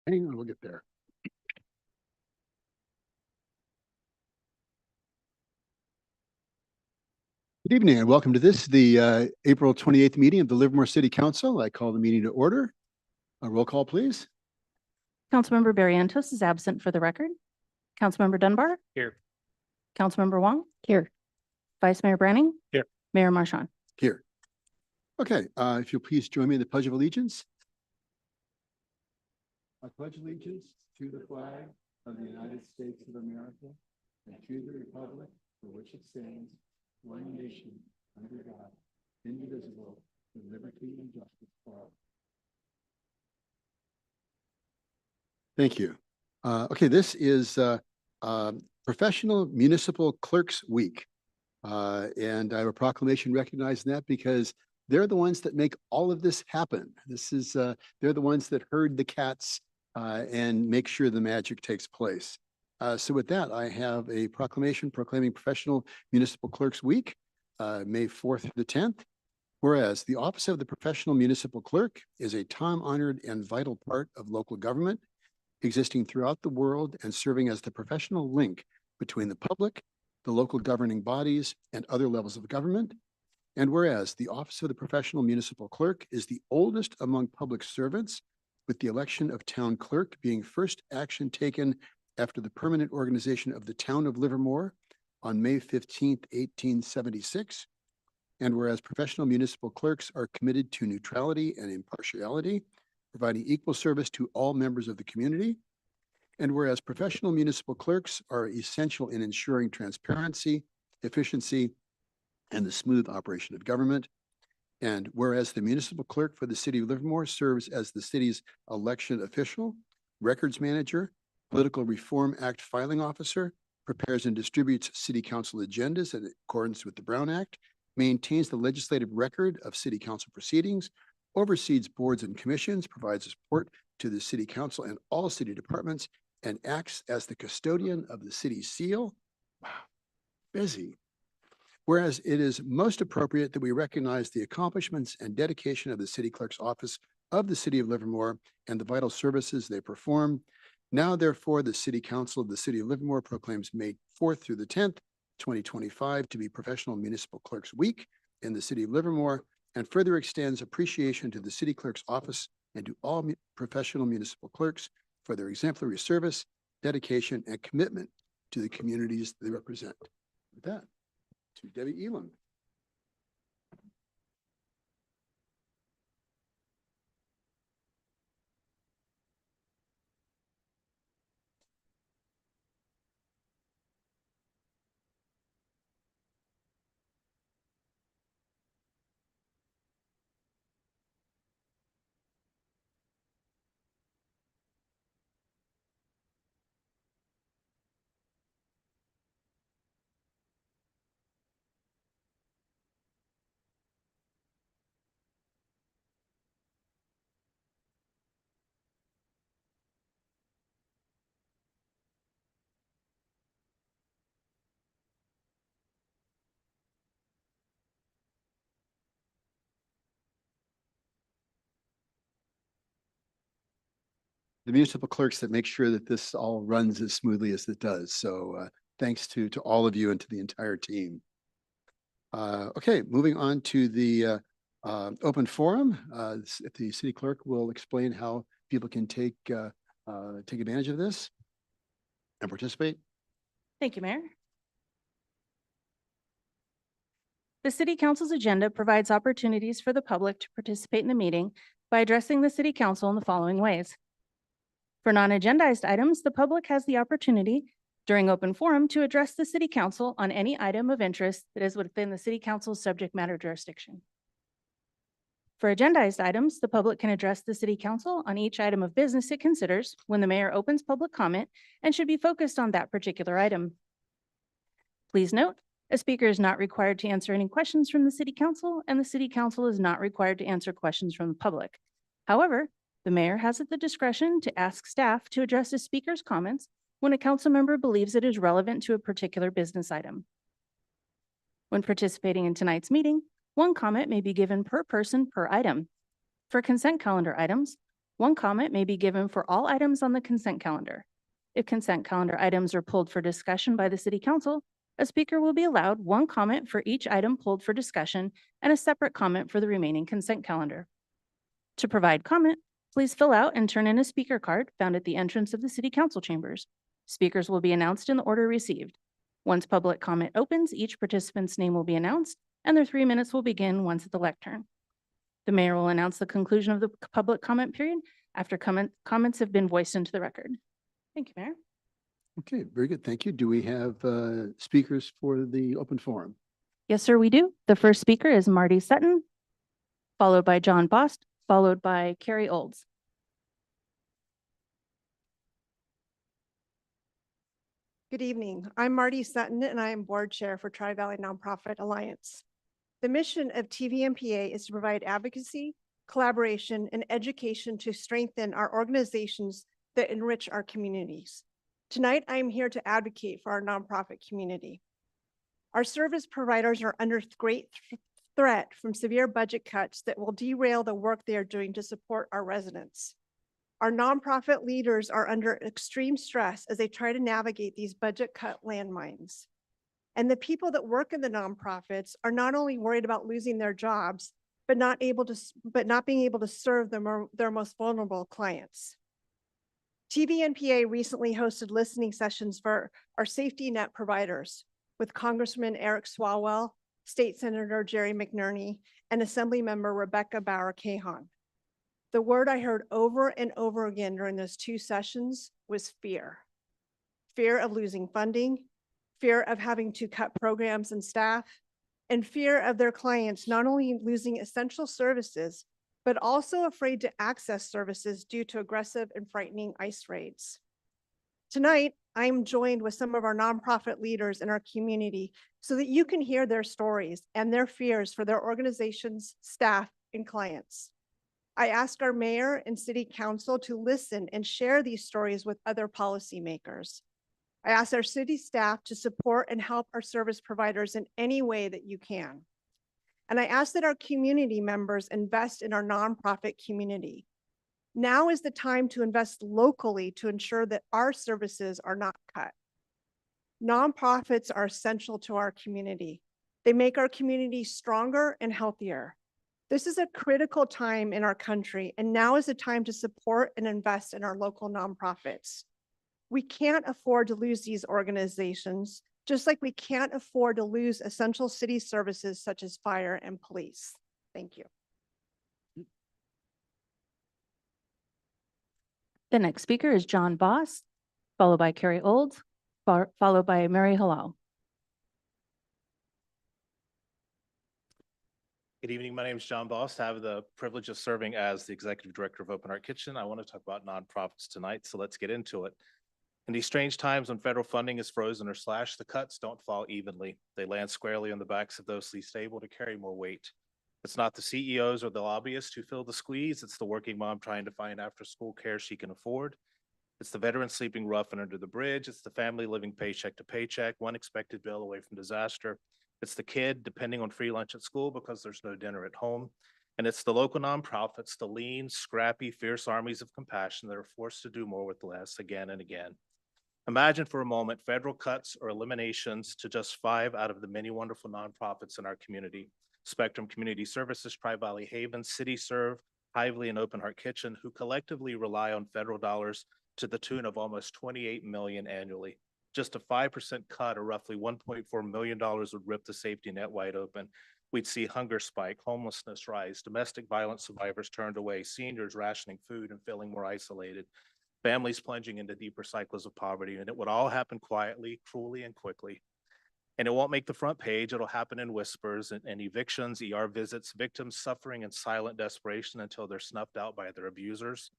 Hang on, we'll get there. Good evening and welcome to the April 28th meeting of the Livermore City Council. I call the meeting to order. A roll call, please. Councilmember Barrientos is absent for the record. Councilmember Dunbar. Here. Councilmember Wong. Here. Vice Mayor Branning. Here. Mayor Marchand. Here. Okay, if you'll please join me in the Pledge of Allegiance. I pledge allegiance to the flag of the United States of America and to the republic for which it stands, one nation, under God, indivisible, with liberty and justice for all. Thank you. Okay, this is Professional Municipal Clerks Week. And I have a proclamation recognizing that because they're the ones that make all of this happen. This is they're the ones that herd the cats and make sure the magic takes place. So with that, I have a proclamation proclaiming Professional Municipal Clerks Week, May 4th through the 10th. Whereas the office of the Professional Municipal Clerk is a time-honored and vital part of local government, existing throughout the world and serving as the professional link between the public, the local governing bodies, and other levels of government. And whereas the office of the Professional Municipal Clerk is the oldest among public servants, with the election of town clerk being first action taken after the permanent organization of the town of Livermore on May 15th, 1876. And whereas professional municipal clerks are committed to neutrality and impartiality, providing equal service to all members of the community. And whereas professional municipal clerks are essential in ensuring transparency, efficiency, and the smooth operation of government. And whereas the municipal clerk for the city of Livermore serves as the city's election official, records manager, Political Reform Act filing officer, prepares and distributes city council agendas in accordance with the Brown Act, maintains the legislative record of city council proceedings, oversees boards and commissions, provides support to the city council and all city departments, and acts as the custodian of the city seal. Wow, busy. Whereas it is most appropriate that we recognize the accomplishments and dedication of the city clerk's office of the city of Livermore and the vital services they perform. Now, therefore, the city council of the city of Livermore proclaims May 4th through the 10th, 2025 to be Professional Municipal Clerks Week in the city of Livermore, and further extends appreciation to the city clerk's office and to all professional municipal clerks for their exemplary service, dedication, and commitment to the communities they represent. With that, to Debbie Elam. The municipal clerks that make sure that this all runs as smoothly as it does. So thanks to all of you and to the entire team. Okay, moving on to the open forum. The city clerk will explain how people can take advantage of this and participate. Thank you, Mayor. The City Council's agenda provides opportunities for the public to participate in the meeting by addressing the City Council in the following ways. For non-agendized items, the public has the opportunity during open forum to address the City Council on any item of interest that is within the City Council's subject matter jurisdiction. For agendized items, the public can address the City Council on each item of business it considers when the mayor opens public comment and should be focused on that particular item. Please note, a speaker is not required to answer any questions from the City Council, and the City Council is not required to answer questions from the public. However, the mayor has at the discretion to ask staff to address a speaker's comments when a council member believes it is relevant to a particular business item. When participating in tonight's meeting, one comment may be given per person per item. For consent calendar items, One comment may be given for all items on the consent calendar. If consent calendar items are pulled for discussion by the City Council, a speaker will be allowed one comment for each item pulled for discussion and a separate comment for the remaining consent calendar. To provide comment, please fill out and turn in a speaker card found at the entrance of the City Council chambers. Speakers will be announced in the order received. Once public comment opens, each participant's name will be announced, and their 3 minutes will begin once at the lectern. The mayor will announce the conclusion of the public comment period after comments have been voiced into the record. Thank you, Mayor. Okay, very good. Thank you. Do we have speakers for the open forum? Yes, sir, we do. The first speaker is Marty Sutton, followed by John Bost, followed by Carrie Olds. Good evening. I'm Marty Sutton, and I am board chair for Tri-Valley Nonprofit Alliance. The mission of TVNPA is to provide advocacy, collaboration, and education to strengthen our organizations that enrich our communities. Tonight, I am here to advocate for our nonprofit community. Our service providers are under great threat from severe budget cuts that will derail the work they are doing to support our residents. Our nonprofit leaders are under extreme stress as they try to navigate these budget cut landmines. And the people that work in the nonprofits are not only worried about losing their jobs, but not being able to serve their most vulnerable clients. TVNPA recently hosted listening sessions for our safety net providers with Congressman Eric Swalwell, State Senator Jerry McNerney, and Assemblymember Rebecca Bauer-Cahan. The word I heard over and over again during those 2 sessions was fear. Fear of losing funding, fear of having to cut programs and staff, and fear of their clients not only losing essential services, but also afraid to access services due to aggressive and frightening ICE raids. Tonight, I am joined with some of our nonprofit leaders in our community so that you can hear their stories and their fears for their organizations, staff, and clients. I ask our mayor and city council to listen and share these stories with other policymakers. I ask our city staff to support and help our service providers in any way that you can. And I ask that our community members invest in our nonprofit community. Now is the time to invest locally to ensure that our services are not cut. Nonprofits are essential to our community. They make our community stronger and healthier. This is a critical time in our country, and now is the time to support and invest in our local nonprofits. We can't afford to lose these organizations, just like we can't afford to lose essential city services such as fire and police. Thank you. The next speaker is John Bost, followed by Carrie Olds, followed by Mary Halal. Good evening. My name is John Bost. I have the privilege of serving as the executive director of Open Heart Kitchen. I want to talk about nonprofits tonight, so let's get into it. In these strange times when federal funding is frozen or slashed, the cuts don't fall evenly. They land squarely on the backs of those least able to carry more weight. It's not the CEOs or the lobbyists who feel the squeeze. It's the working mom trying to find after-school care she can afford. It's the veteran sleeping rough and under the bridge. It's the family living paycheck to paycheck, one expected bill away from disaster. It's the kid depending on free lunch at school because there's no dinner at home. And it's the local nonprofits, the lean, scrappy, fierce armies of compassion that are forced to do more with less again and again. Imagine for a moment federal cuts or eliminations to just 5 out of the many wonderful nonprofits in our community. Spectrum Community Services, Tri-Valley Haven, CityServe, Hively, and Open Heart Kitchen, who collectively rely on federal dollars to the tune of almost $28 million annually. Just a 5% cut, or roughly $1.4 million, would rip the safety net wide open. We'd see hunger spike, homelessness rise, domestic violence survivors turned away, seniors rationing food and feeling more isolated, families plunging into deeper cycles of poverty, and it would all happen quietly, cruelly, and quickly. And it won't make the front page. It'll happen in whispers and evictions, ER visits, victims suffering in silent desperation until they're snuffed out by their abusers.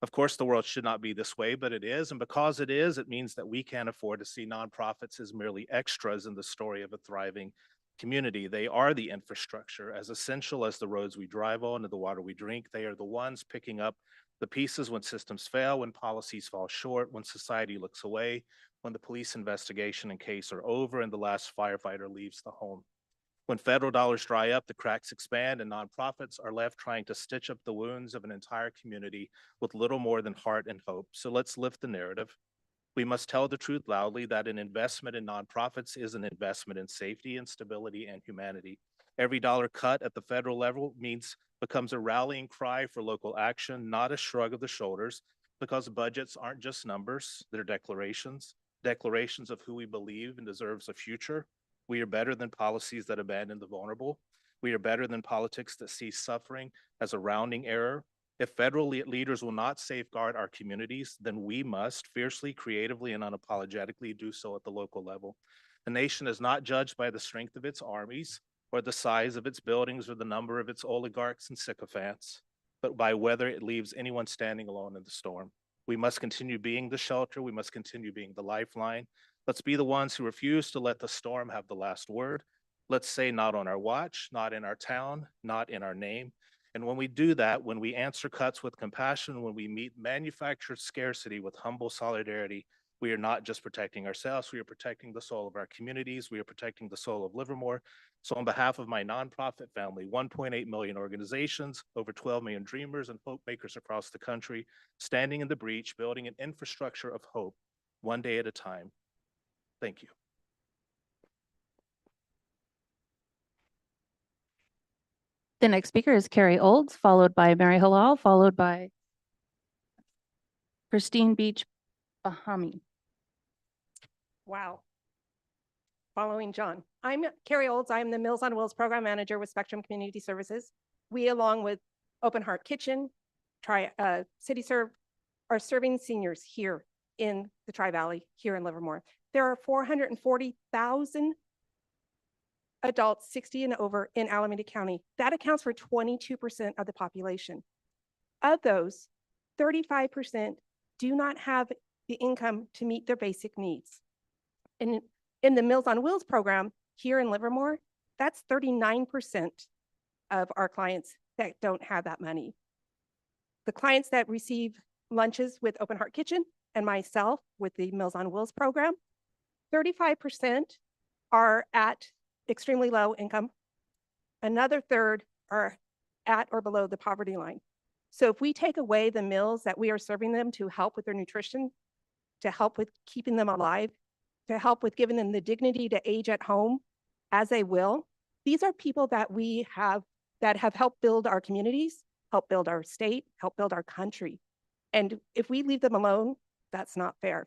Of course, the world should not be this way, but it is. And because it is, it means that we can't afford to see nonprofits as merely extras in the story of a thriving community. They are the infrastructure, as essential as the roads we drive on and the water we drink. They are the ones picking up the pieces when systems fail, when policies fall short, when society looks away, when the police investigation and case are over and the last firefighter leaves the home. When federal dollars dry up, the cracks expand and nonprofits are left trying to stitch up the wounds of an entire community with little more than heart and hope. So let's lift the narrative. We must tell the truth loudly that an investment in nonprofits is an investment in safety and stability and humanity. Every dollar cut at the federal level becomes a rallying cry for local action, not a shrug of the shoulders, because budgets aren't just numbers, they're declarations of who we believe and deserves a future. We are better than policies that abandon the vulnerable. We are better than politics that see suffering as a rounding error. If federal leaders will not safeguard our communities, then we must fiercely, creatively, and unapologetically do so at the local level. The nation is not judged by the strength of its armies or the size of its buildings or the number of its oligarchs and sycophants, but by whether it leaves anyone standing alone in the storm. We must continue being the shelter. We must continue being the lifeline. Let's be the ones who refuse to let the storm have the last word. Let's say not on our watch, not in our town, not in our name. And when we do that, when we answer cuts with compassion, when we meet manufactured scarcity with humble solidarity, we are not just protecting ourselves, we are protecting the soul of our communities, we are protecting the soul of Livermore. So on behalf of my nonprofit family, 1.8 million organizations, over 12 million dreamers and hope makers across the country, standing in the breach, building an infrastructure of hope, one day at a time. Thank you. The next speaker is Carrie Olds, followed by Mary Halal, followed by Christine Beach Bahami. Wow. Following John. I'm Carrie Olds. I'm the Meals on Wheels Program Manager with Spectrum Community Services. We, along with Open Heart Kitchen, City Serve, are serving seniors here in the Tri-Valley, here in Livermore. There are 440,000 adults 60 and over in Alameda County. That accounts for 22% of the population. Of those, 35% do not have the income to meet their basic needs. In the Meals on Wheels program here in Livermore, that's 39% of our clients that don't have that money. The clients that receive lunches with Open Heart Kitchen and myself with the Meals on Wheels program, 35% are at extremely low income. Another third are at or below the poverty line. So if we take away the meals that we are serving them to help with their nutrition, to help with keeping them alive, to help with giving them the dignity to age at home as they will, these are people that we have that have helped build our communities, help build our state, help build our country. And if we leave them alone, that's not fair.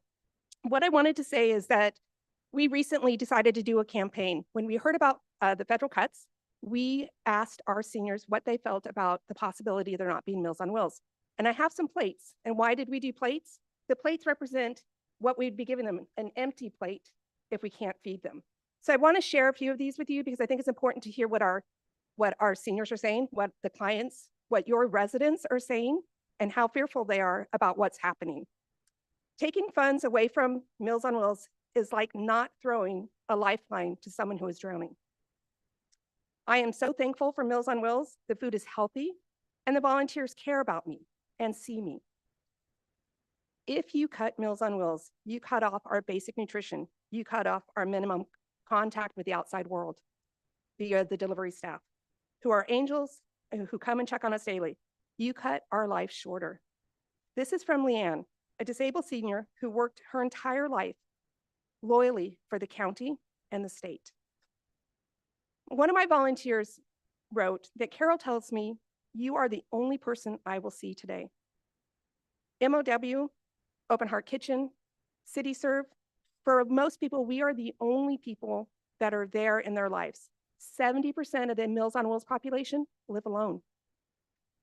What I wanted to say is that we recently decided to do a campaign. When we heard about the federal cuts, we asked our seniors what they felt about the possibility of there not being Meals on Wheels. And I have some plates. And why did we do plates? The plates represent what we'd be giving them, an empty plate if we can't feed them. So I want to share a few of these with you because I think it's important to hear what our seniors are saying, what the clients, what your residents are saying, and how fearful they are about what's happening. Taking funds away from Meals on Wheels is like not throwing a lifeline to someone who is drowning. I am so thankful for Meals on Wheels. The food is healthy and the volunteers care about me and see me. If you cut Meals on Wheels, you cut off our basic nutrition. You cut off our minimum contact with the outside world via the delivery staff, who are angels who come and check on us daily. You cut our life shorter. This is from Leanne, a disabled senior who worked her entire life loyally for the county and the state. One of my volunteers wrote that Carol tells me, you are the only person I will see today. MOW, Open Heart Kitchen, City Serve, for most people, we are the only people that are there in their lives. 70% of the Meals on Wheels population live alone.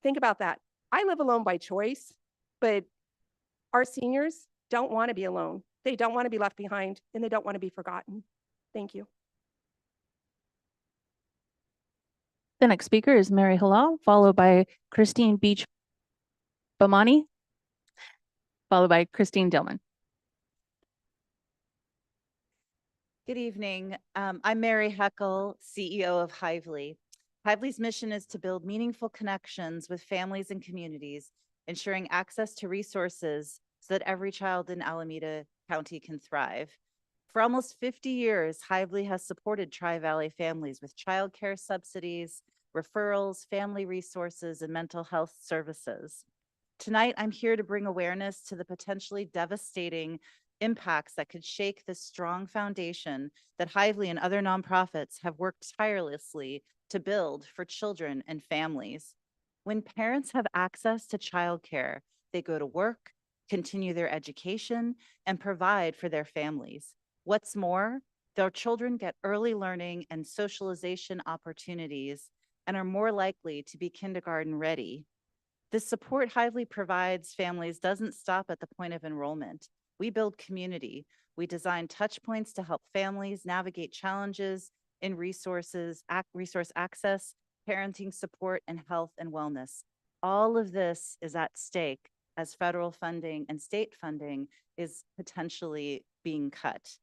Think about that. I live alone by choice, but our seniors don't want to be alone. They don't want to be left behind, and they don't want to be forgotten. Thank you. The next speaker is Mary Halal, followed by Christine Beach Bamani, followed by Christine Dillman. Good evening. I'm Mary Heckel, CEO of Hively. Hively's mission is to build meaningful connections with families and communities, ensuring access to resources so that every child in Alameda County can thrive. For almost 50 years, Hively has supported Tri-Valley families with childcare subsidies, referrals, family resources, and mental health services. Tonight, I'm here to bring awareness to the potentially devastating impacts that could shake the strong foundation that Hively and other nonprofits have worked tirelessly to build for children and families. When parents have access to childcare, they go to work, continue their education, and provide for their families. What's more, their children get early learning and socialization opportunities and are more likely to be kindergarten ready. The support Hively provides families doesn't stop at the point of enrollment. We build community. We design touch points to help families navigate challenges in resources, resource access, parenting support, and health and wellness. All of this is at stake as federal funding and state funding is potentially being cut.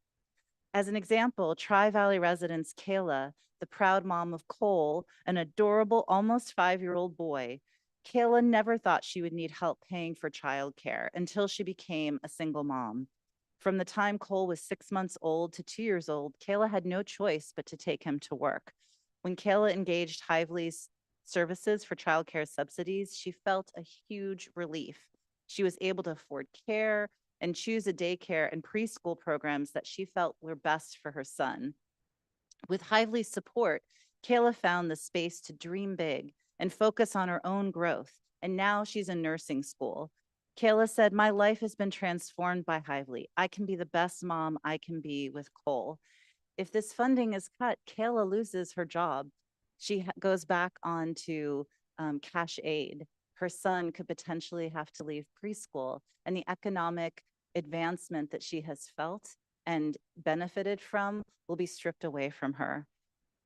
As an example, Tri-Valley residents Kayla, the proud mom of Cole, an adorable almost 5-year-old boy. Kayla never thought she would need help paying for childcare until she became a single mom. From the time Cole was 6 months old to 2 years old, Kayla had no choice but to take him to work. When Kayla engaged Hively's services for childcare subsidies, she felt a huge relief. She was able to afford care and choose a daycare and preschool programs that she felt were best for her son. With Hively's support, Kayla found the space to dream big and focus on her own growth, and now she's in nursing school. Kayla said, "My life has been transformed by Hively. I can be the best mom I can be with Cole." If this funding is cut, Kayla loses her job. She goes back on to cash aid. Her son could potentially have to leave preschool, and the economic advancement that she has felt and benefited from will be stripped away from her.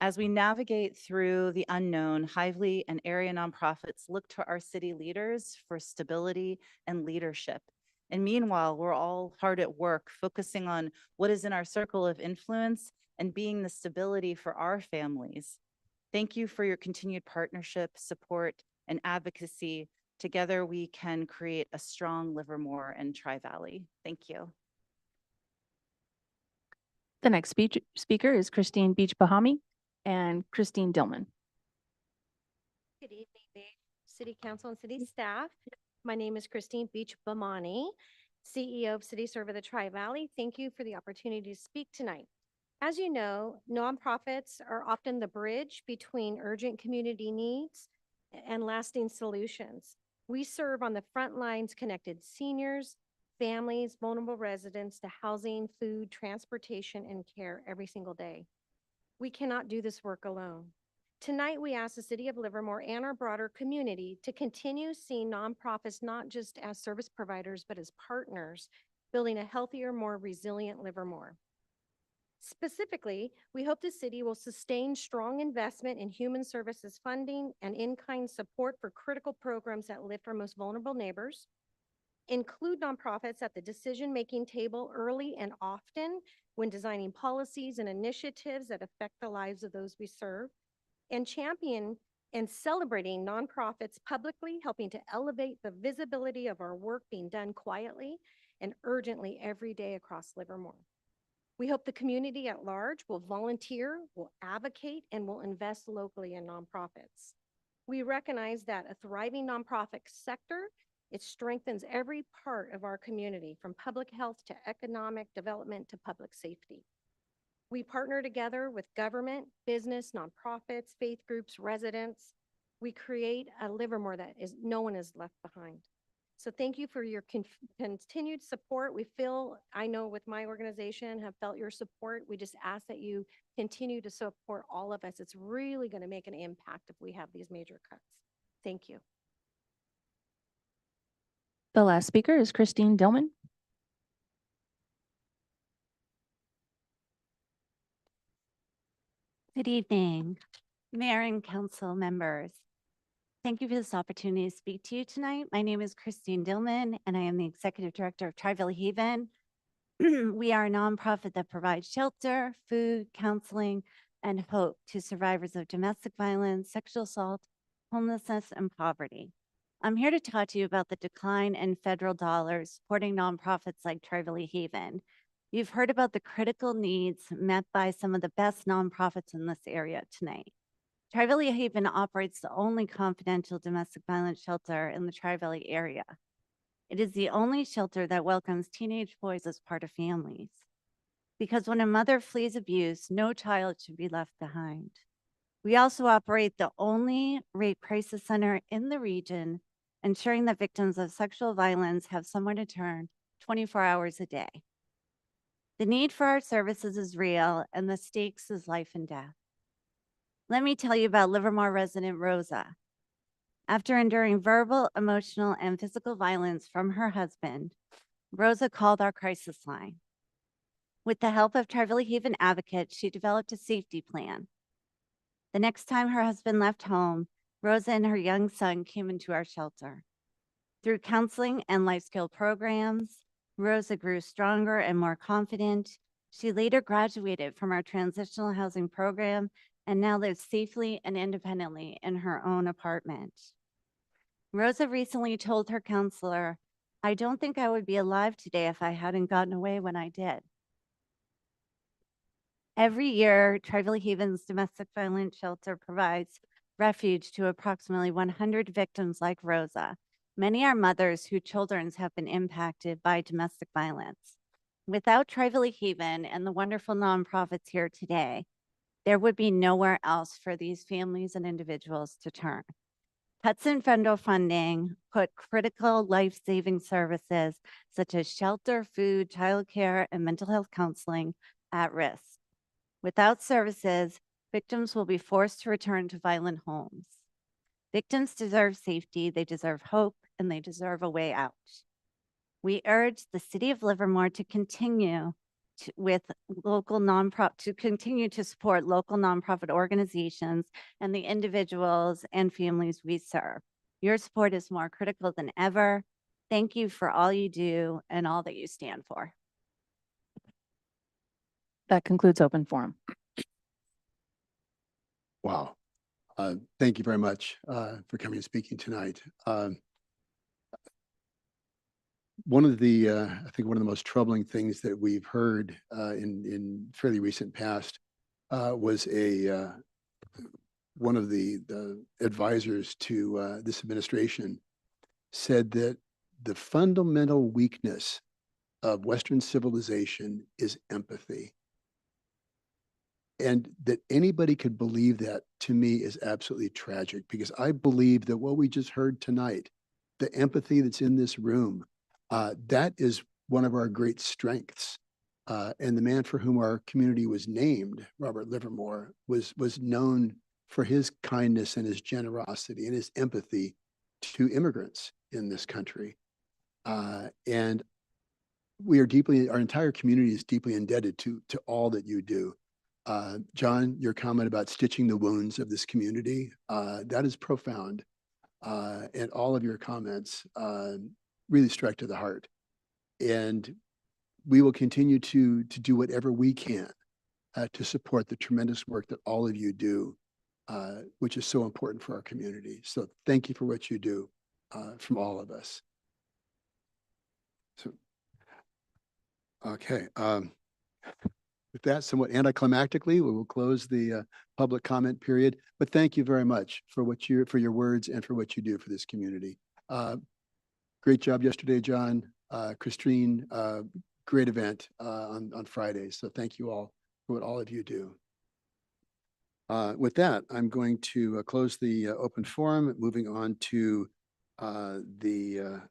As we navigate through the unknown, Hively and area nonprofits look to our city leaders for stability and leadership. And meanwhile, we're all hard at work focusing on what is in our circle of influence and being the stability for our families. Thank you for your continued partnership, support, and advocacy. Together, we can create a strong Livermore and Tri-Valley. Thank you. The next speaker is Christine Beach Bahami and Christine Dillman. Good evening, Mayor, City Council and City Staff. My name is Christine Beach Bamani, CEO of City Serve of the Tri-Valley. Thank you for the opportunity to speak tonight. As you know, nonprofits are often the bridge between urgent community needs and lasting solutions. We serve on the front lines, connected seniors, families, vulnerable residents to housing, food, transportation, and care every single day. We cannot do this work alone. Tonight, we ask the City of Livermore and our broader community to continue seeing nonprofits not just as service providers, but as partners, building a healthier, more resilient Livermore. Specifically, we hope the city will sustain strong investment in human services funding and in-kind support for critical programs that lift our most vulnerable neighbors, include nonprofits at the decision-making table early and often when designing policies and initiatives that affect the lives of those we serve, and champion and celebrating nonprofits publicly, helping to elevate the visibility of our work being done quietly and urgently every day across Livermore. We hope the community at large will volunteer, will advocate, and will invest locally in nonprofits. We recognize that a thriving nonprofit sector, it strengthens every part of our community, from public health to economic development to public safety. We partner together with government, business, nonprofits, faith groups, residents. We create a Livermore that no one is left behind. So thank you for your continued support. I know with my organization, have felt your support. We just ask that you continue to support all of us. It's really going to make an impact if we have these major cuts. Thank you. The last speaker is Christine Dillman. Good evening, Mayor and Council members. Thank you for this opportunity to speak to you tonight. My name is Christine Dillman, and I am the Executive Director of Tri-Valley Haven. We are a nonprofit that provides shelter, food, counseling, and hope to survivors of domestic violence, sexual assault, homelessness, and poverty. I'm here to talk to you about the decline in federal dollars supporting nonprofits like Tri-Valley Haven. You've heard about the critical needs met by some of the best nonprofits in this area tonight. Tri-Valley Haven operates the only confidential domestic violence shelter in the Tri-Valley area. It is the only shelter that welcomes teenage boys as part of families. Because when a mother flees abuse, no child should be left behind. We also operate the only rape crisis center in the region, ensuring that victims of sexual violence have somewhere to turn 24 hours a day. The need for our services is real, and the stakes is life and death. Let me tell you about Livermore resident Rosa. After enduring verbal, emotional, and physical violence from her husband, Rosa called our crisis line. With the help of Tri-Valley Haven advocates, she developed a safety plan. The next time her husband left home, Rosa and her young son came into our shelter. Through counseling and life skill programs, Rosa grew stronger and more confident. She later graduated from our transitional housing program and now lives safely and independently in her own apartment. Rosa recently told her counselor, "I don't think I would be alive today if I hadn't gotten away when I did." Every year, Tri-Valley Haven's domestic violence shelter provides refuge to approximately 100 victims like Rosa. Many are mothers whose children have been impacted by domestic violence. Without Tri-Valley Haven and the wonderful nonprofits here today, there would be nowhere else for these families and individuals to turn. Cuts in federal funding put critical life-saving services such as shelter, food, childcare, and mental health counseling at risk. Without services, victims will be forced to return to violent homes. Victims deserve safety, they deserve hope, and they deserve a way out. We urge the City of Livermore to continue to continue to support local nonprofit organizations and the individuals and families we serve. Your support is more critical than ever. Thank you for all you do and all that you stand for. That concludes open forum. Wow. Thank you very much for coming and speaking tonight. One of the, I think one of the most troubling things that we've heard in fairly recent past was one of the advisors to this administration said that the fundamental weakness of Western civilization is empathy. And that anybody could believe that, to me, is absolutely tragic, because I believe that what we just heard tonight, the empathy that's in this room, that is one of our great strengths. And the man for whom our community was named, Robert Livermore, was known for his kindness and his generosity and his empathy to immigrants in this country. And we are our entire community is deeply indebted to all that you do. John, your comment about stitching the wounds of this community, that is profound. And all of your comments really strike to the heart. And we will continue to do whatever we can to support the tremendous work that all of you do, which is so important for our community. So thank you for what you do from all of us. So, okay. With that, somewhat anticlimactically, we will close the public comment period. But thank you very much for for your words and for what you do for this community. Great job yesterday, John. Christine, great event on Friday. So thank you all for what all of you do. With that, I'm going to close the open forum, moving on to the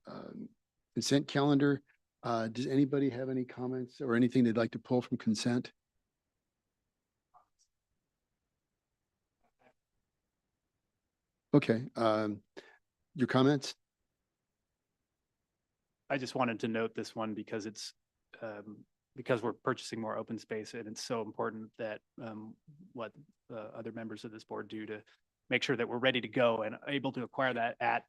consent calendar. Does anybody have any comments or anything they'd like to pull from consent? Okay. Your comments? I just wanted to note this one because it's because we're purchasing more open space, and it's so important that what other members of this board do to make sure that we're ready to go and able to acquire that at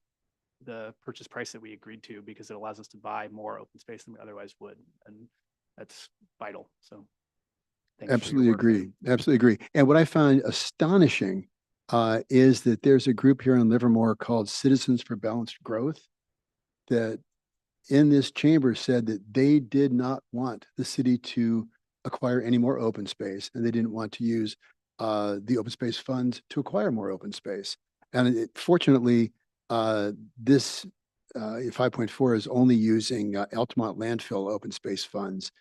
the purchase price that we agreed to, because it allows us to buy more open space than we otherwise would. And that's vital. So thank you for your Absolutely work. agree. Absolutely agree. And what I find astonishing is that there's a group here in Livermore called Citizens for Balanced Growth that in this chamber said that they did not want the city to acquire any more open space, and they didn't want to use the open space funds to acquire more open space. And fortunately, this 5.4 is only using Altamont landfill open space funds,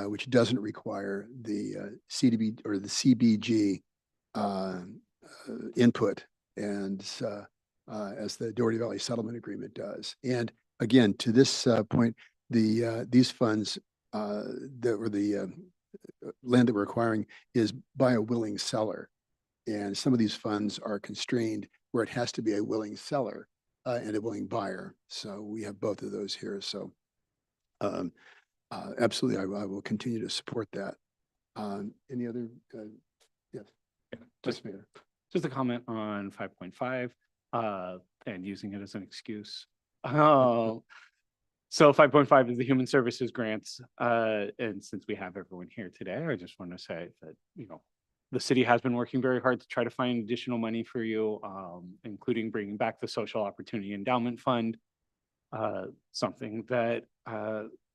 which doesn't require the CDB or the CBG input, and as the Doherty Valley Settlement Agreement does. And again, to this point, these funds that were the land that we're acquiring is by a willing seller. And some of these funds are constrained where it has to be a willing seller and a willing buyer. So we have both of those here. So absolutely, I will continue to support that. Any other? Yes. Just a comment on 5.5 and using it as an excuse. So 5.5 is the human services grants. And since we have everyone here today, I just want to say that, the city has been working very hard to try to find additional money for you, including bringing back the Social Opportunity Endowment Fund, something that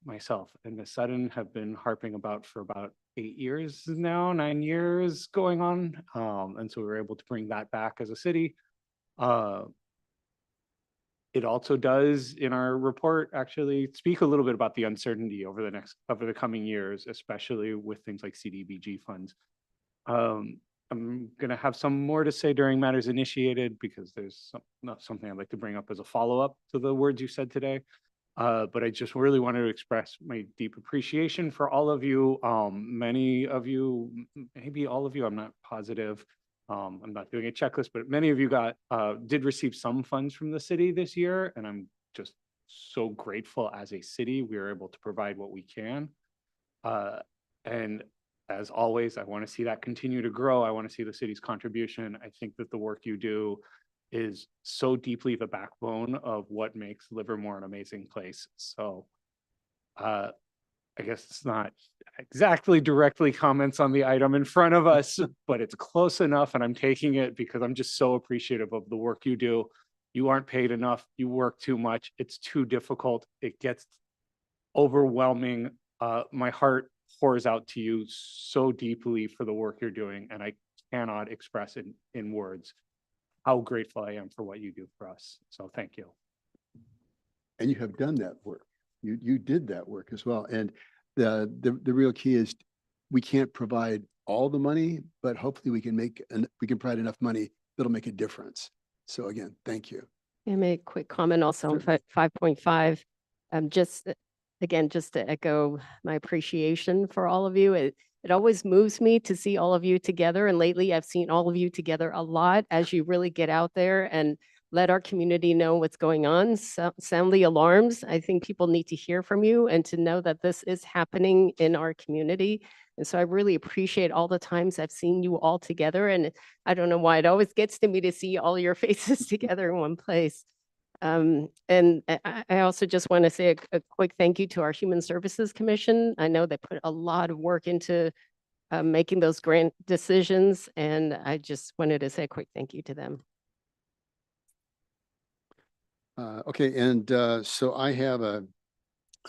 myself and Ms. Sutton have been harping about for about 8 years now, 9 years going on. And so we were able to bring that back as a city. It also does in our report actually speak a little bit about the uncertainty over the coming years, especially with things like CDBG funds. I'm going to have some more to say during matters initiated because there's not something I'd like to bring up as a follow-up to the words you said today. But I just really wanted to express my deep appreciation for all of you. Many of you, maybe all of you, I'm not positive. I'm not doing a checklist, but many of you did receive some funds from the city this year. And I'm just so grateful as a city, we are able to provide what we can. And as always, I want to see that continue to grow. I want to see the city's contribution. I think that the work you do is so deeply the backbone of what makes Livermore an amazing place. So I guess it's not exactly directly comments on the item in front of us, but it's close enough, and I'm taking it because I'm just so appreciative of the work you do. You aren't paid enough. You work too much. It's too difficult. It gets overwhelming. My heart pours out to you so deeply for the work you're doing, and I cannot express it in words how grateful I am for what you do for us. So thank you. And you have done that work. You did that work as well. And the real key is we can't provide all the money, but hopefully we can provide enough money that'll make a difference. So again, thank you. Can I make a quick comment also on 5.5? Just to echo my appreciation for all of you. It always moves me to see all of you together. And lately I've seen all of you together a lot as you really get out there and let our community know what's going on. Sound the alarms. I think people need to hear from you and to know that this is happening in our community. And so I really appreciate all the times I've seen you all together. And I don't know why it always gets to me to see all your faces together in one place. And I also just want to say a quick thank you to our Human Services Commission. I know they put a lot of work into making those grant decisions, and I just wanted to say a quick thank you to them. Okay, and so I have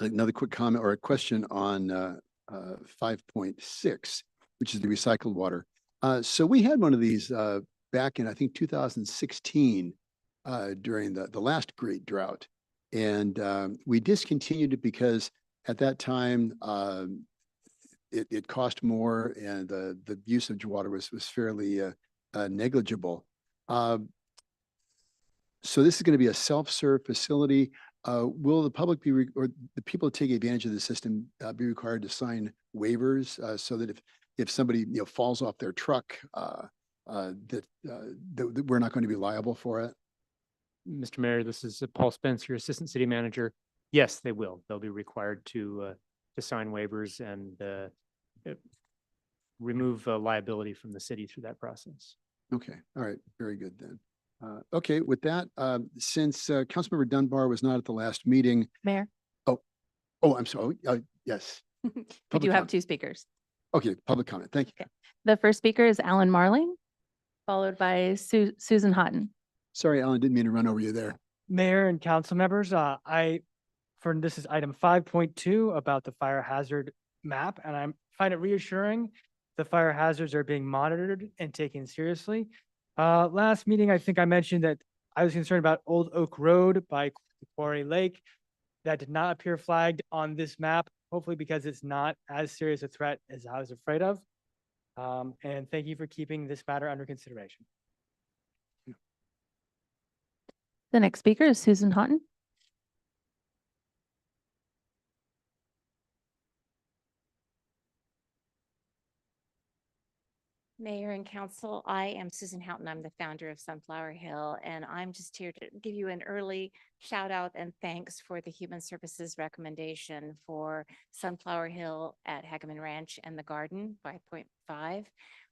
another quick comment or a question on 5.6, which is the recycled water. So we had one of these back in, I think, 2016 during the last great drought. And we discontinued it because at that time, it cost more and the use of water was fairly negligible. So this is going to be a self-serve facility. Will the public or the people who take advantage of the system be required to sign waivers so that if somebody falls off their truck, that we're not going to be liable for it? Mr. Mayor, this is Paul Spencer, Assistant City Manager. Yes, they will. They'll be required to sign waivers and remove liability from the city through that process. Okay, all right, very good then. Okay, with that, since Councilmember Dunbar was not at the last meeting. Mayor, Oh, I'm sorry. Yes. we Public do have comment. 2 speakers. Okay, public comment. Thank you. The first speaker is Alan Marling, followed by Susan Houghton. Sorry, Alan, didn't mean to run over you there. Mayor and council members, I this is item 5.2 about the fire hazard map, and I find it reassuring the fire hazards are being monitored and taken seriously. Last meeting, I think I mentioned that I was concerned about Old Oak Road by Quarry Lake. That did not appear flagged on this map, hopefully because it's not as serious a threat as I was afraid of. And thank you for keeping this matter under consideration. The next speaker is Susan Houghton. Mayor and Council, I am Susan Houghton. I'm the founder of Sunflower Hill, and I'm just here to give you an early shout out and thanks for the Human Services recommendation for Sunflower Hill at Hageman Ranch and the Garden 5.5,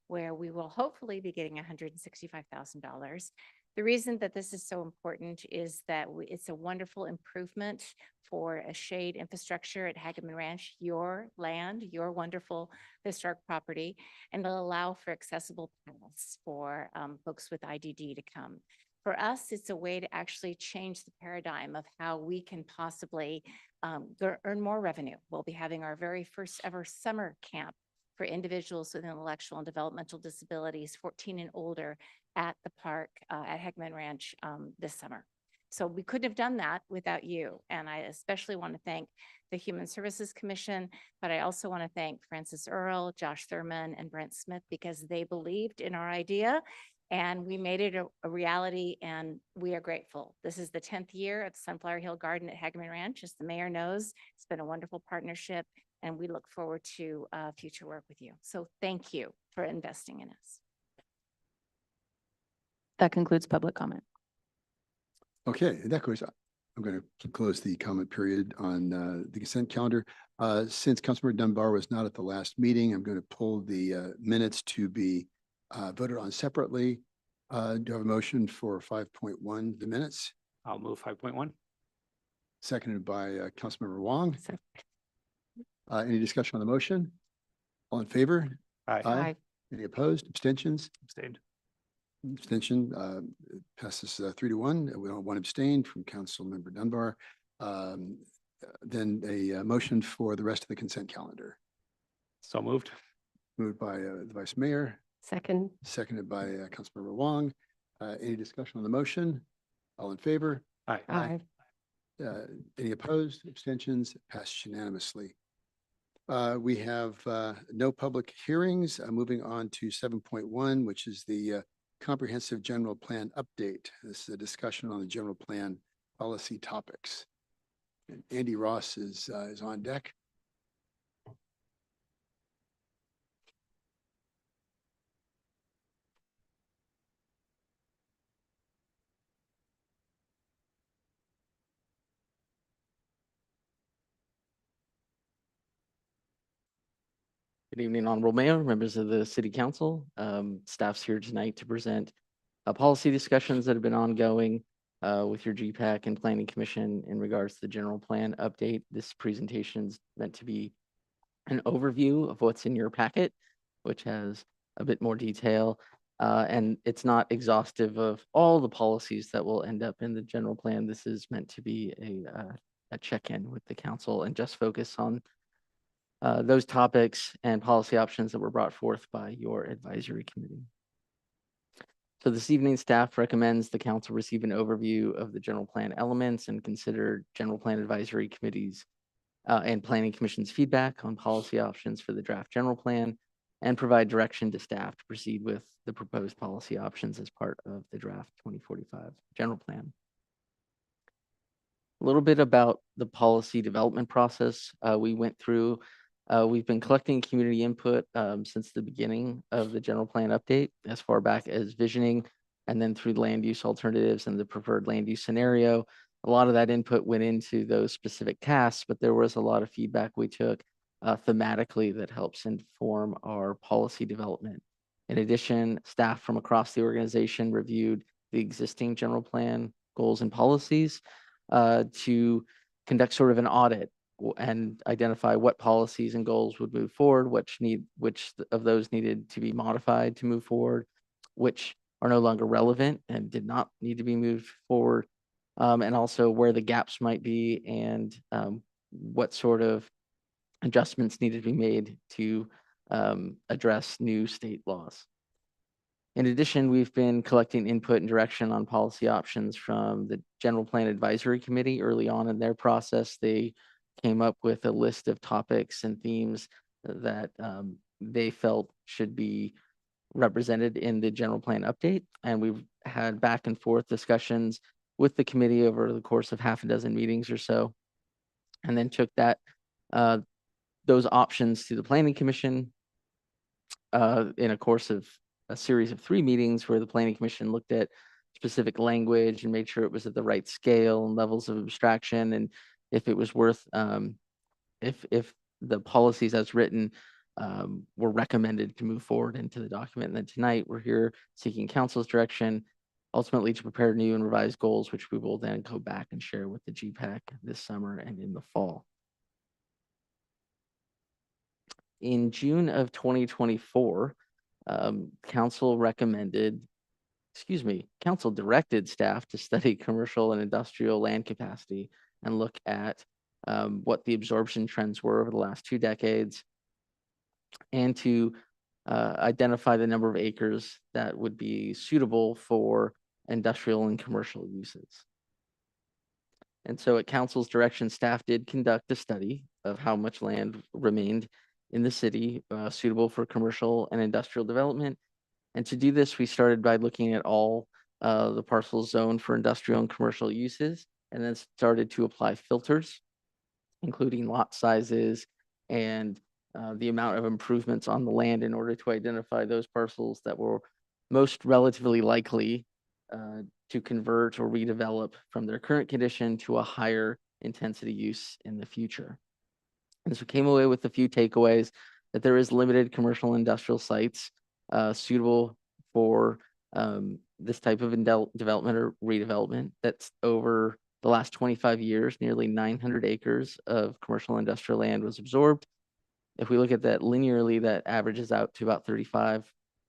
where we will hopefully be getting $165,000. The reason that this is so important is that it's a wonderful improvement for a shade infrastructure at Hageman Ranch, your land, your wonderful historic property, and it'll allow for accessible paths for folks with IDD to come. For us, it's a way to actually change the paradigm of how we can possibly earn more revenue. We'll be having our very first ever summer camp for individuals with intellectual and developmental disabilities, 14 and older, at the park at Hageman Ranch this summer. So we couldn't have done that without you. And I especially want to thank the Human Services Commission, but I also want to thank Francis Earl, Josh Thurman, and Brent Smith, because they believed in our idea and we made it a reality, and we are grateful. This is the 10th year of Sunflower Hill Garden at Hageman Ranch. As the mayor knows, it's been a wonderful partnership, and we look forward to future work with you. So thank you for investing in us. That concludes public comment. Okay, in that case, I'm going to close the comment period on the consent calendar. Since Councilmember Dunbar was not at the last meeting, I'm going to pull the minutes to be voted on separately. Do I have a motion for 5.1, the minutes? I'll move 5.1. Seconded by Councilmember Wong. Any discussion on the motion? All in favor? Aye. Any opposed? Abstentions? Abstained. Abstention passes 3-1. We don't have one abstain from Councilmember Dunbar. Then a motion for the rest of the consent calendar. So moved. Moved by the Vice Mayor, Second. seconded by Councilmember Wong. Any discussion on the motion? All in favor? Aye. Aye. Any opposed? Abstentions? Passed unanimously. We have no public hearings. Moving on to 7.1, which is the Comprehensive General Plan Update. This is a discussion on the general plan policy topics. And Andy Ross is on deck. Good evening, Honorable Mayor, members of the City Council. Staff's here tonight to present policy discussions that have been ongoing with your GPAC and Planning Commission in regards to the general plan update. This presentation is meant to be an overview of what's in your packet, which has a bit more detail. And it's not exhaustive of all the policies that will end up in the general plan. This is meant to be a check-in with the council and just focus on those topics and policy options that were brought forth by your advisory committee. So this evening, staff recommends the council receive an overview of the general plan elements and consider general plan advisory committees and planning commission's feedback on policy options for the draft general plan, and provide direction to staff to proceed with the proposed policy options as part of the draft 2045 general plan. A little bit about the policy development process we went through. We've been collecting community input since the beginning of the general plan update, as far back as visioning, and then through land use alternatives and the preferred land use scenario. A lot of that input went into those specific tasks, but there was a lot of feedback we took thematically that helps inform our policy development. In addition, staff from across the organization reviewed the existing general plan goals and policies to conduct sort of an audit and identify what policies and goals would move forward, which of those needed to be modified to move forward, which are no longer relevant and did not need to be moved forward, and also where the gaps might be and what sort of adjustments needed to be made to address new state laws. In addition, we've been collecting input and direction on policy options from the General Plan Advisory Committee. Early on in their process, they came up with a list of topics and themes that they felt should be represented in the general plan update. And we've had back and forth discussions with the committee over the course of half a dozen meetings or so, and then took that those options to the Planning Commission in a course of a series of 3 meetings where the Planning Commission looked at specific language and made sure it was at the right scale and levels of abstraction, and if it was worth, if the policies as written were recommended to move forward into the document. And then tonight, we're here seeking council's direction, ultimately to prepare new and revised goals, which we will then go back and share with the GPAC this summer and in the fall. In June of 2024, council directed staff to study commercial and industrial land capacity and look at what the absorption trends were over the last 2 decades, and to identify the number of acres that would be suitable for industrial and commercial uses. And so at council's direction, staff did conduct a study of how much land remained in the city suitable for commercial and industrial development. And to do this, we started by looking at all the parcels zoned for industrial and commercial uses, and then started to apply filters, including lot sizes and the amount of improvements on the land in order to identify those parcels that were most relatively likely to convert or redevelop from their current condition to a higher intensity use in the future. And so came away with a few takeaways: that there is limited commercial and industrial sites suitable for this type of development or redevelopment. That's over the last 25 years, nearly 900 acres of commercial and industrial land was absorbed. If we look at that linearly, that averages out to about 35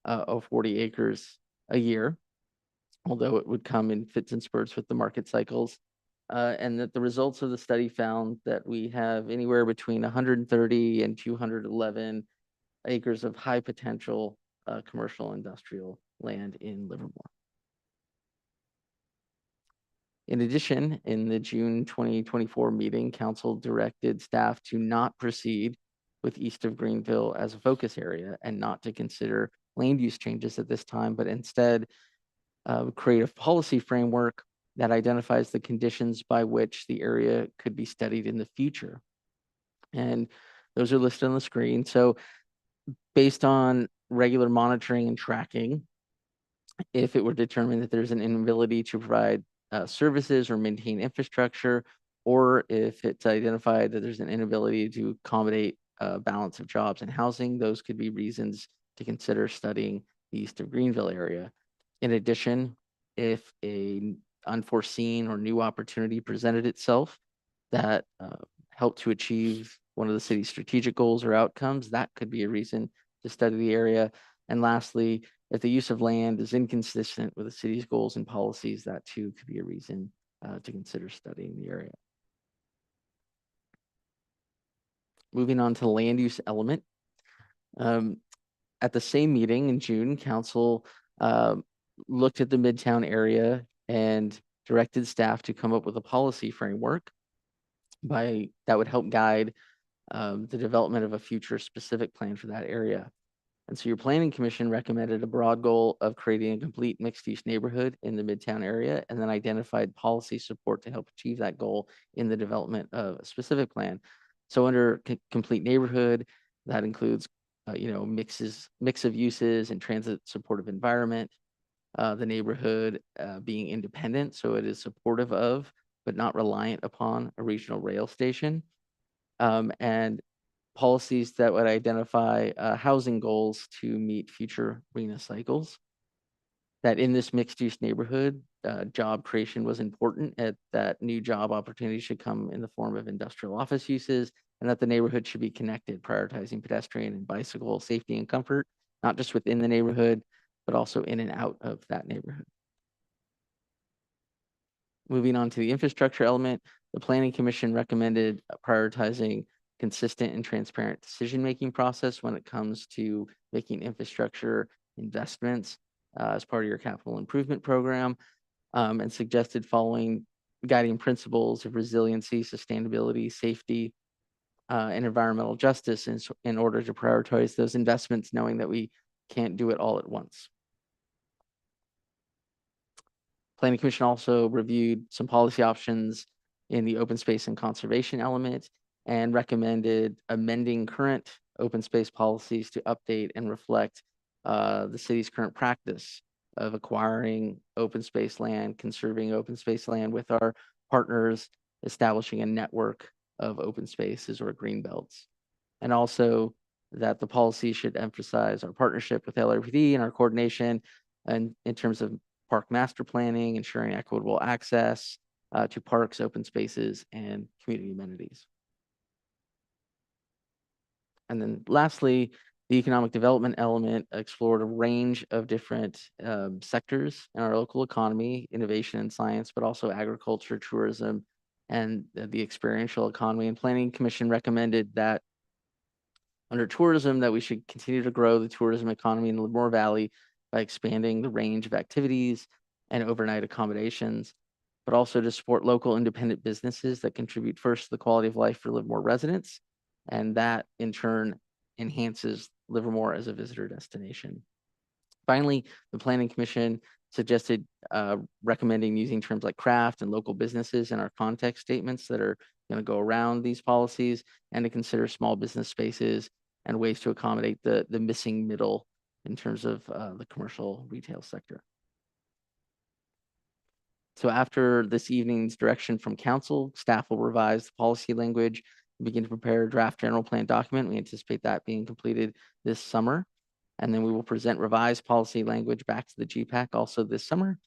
or 40 acres a year, although it would come in fits and spurts with the market cycles. And that the results of the study found that we have anywhere between 130 and 211 acres of high potential commercial industrial land in Livermore. In addition, in the June 2024 meeting, council directed staff to not proceed with east of Greenville as a focus area and not to consider land use changes at this time, but instead create a policy framework that identifies the conditions by which the area could be studied in the future. And those are listed on the screen. So based on regular monitoring and tracking, if it were determined that there's an inability to provide services or maintain infrastructure, or if it's identified that there's an inability to accommodate a balance of jobs and housing, those could be reasons to consider studying the east of Greenville area. In addition, if a unforeseen or new opportunity presented itself that helped to achieve one of the city's strategic goals or outcomes, that could be a reason to study the area. And lastly, if the use of land is inconsistent with the city's goals and policies, that too could be a reason to consider studying the area. Moving on to the land use element. At the same meeting in June, council looked at the Midtown area and directed staff to come up with a policy framework that would help guide the development of a future specific plan for that area. And so your planning commission recommended a broad goal of creating a complete mixed-use neighborhood in the Midtown area, and then identified policy support to help achieve that goal in the development of a specific plan. So under complete neighborhood, that includes mix of uses and transit supportive environment. The neighborhood being independent, so it is supportive of, but not reliant upon, a regional rail station. And policies that would identify housing goals to meet future RHNA cycles. That in this mixed-use neighborhood, job creation was important, that new job opportunities should come in the form of industrial office uses, and that the neighborhood should be connected, prioritizing pedestrian and bicycle safety and comfort, not just within the neighborhood, but also in and out of that neighborhood. Moving on to the infrastructure element, the Planning Commission recommended prioritizing consistent and transparent decision-making process when it comes to making infrastructure investments as part of your capital improvement program, and suggested following guiding principles of resiliency, sustainability, safety, and environmental justice in order to prioritize those investments, knowing that we can't do it all at once. Planning Commission also reviewed some policy options in the open space and conservation element and recommended amending current open space policies to update and reflect the city's current practice of acquiring open space land, conserving open space land with our partners, establishing a network of open spaces or green belts. And also that the policy should emphasize our partnership with LRPD and our coordination and in terms of park master planning, ensuring equitable access to parks, open spaces, and community amenities. And then lastly, the economic development element explored a range of different sectors in our local economy, innovation and science, but also agriculture, tourism, and the experiential economy. And Planning Commission recommended that under tourism that we should continue to grow the tourism economy in the Livermore Valley by expanding the range of activities and overnight accommodations, but also to support local independent businesses that contribute first to the quality of life for Livermore residents. And that in turn enhances Livermore as a visitor destination. Finally, the Planning Commission suggested recommending using terms like craft and local businesses in our context statements that are going to go around these policies, and to consider small business spaces and ways to accommodate the missing middle in terms of the commercial retail sector. So after this evening's direction from council, staff will revise the policy language and begin to prepare a draft general plan document. We anticipate that being completed this summer. And then we will present revised policy language back to the GPAC also this summer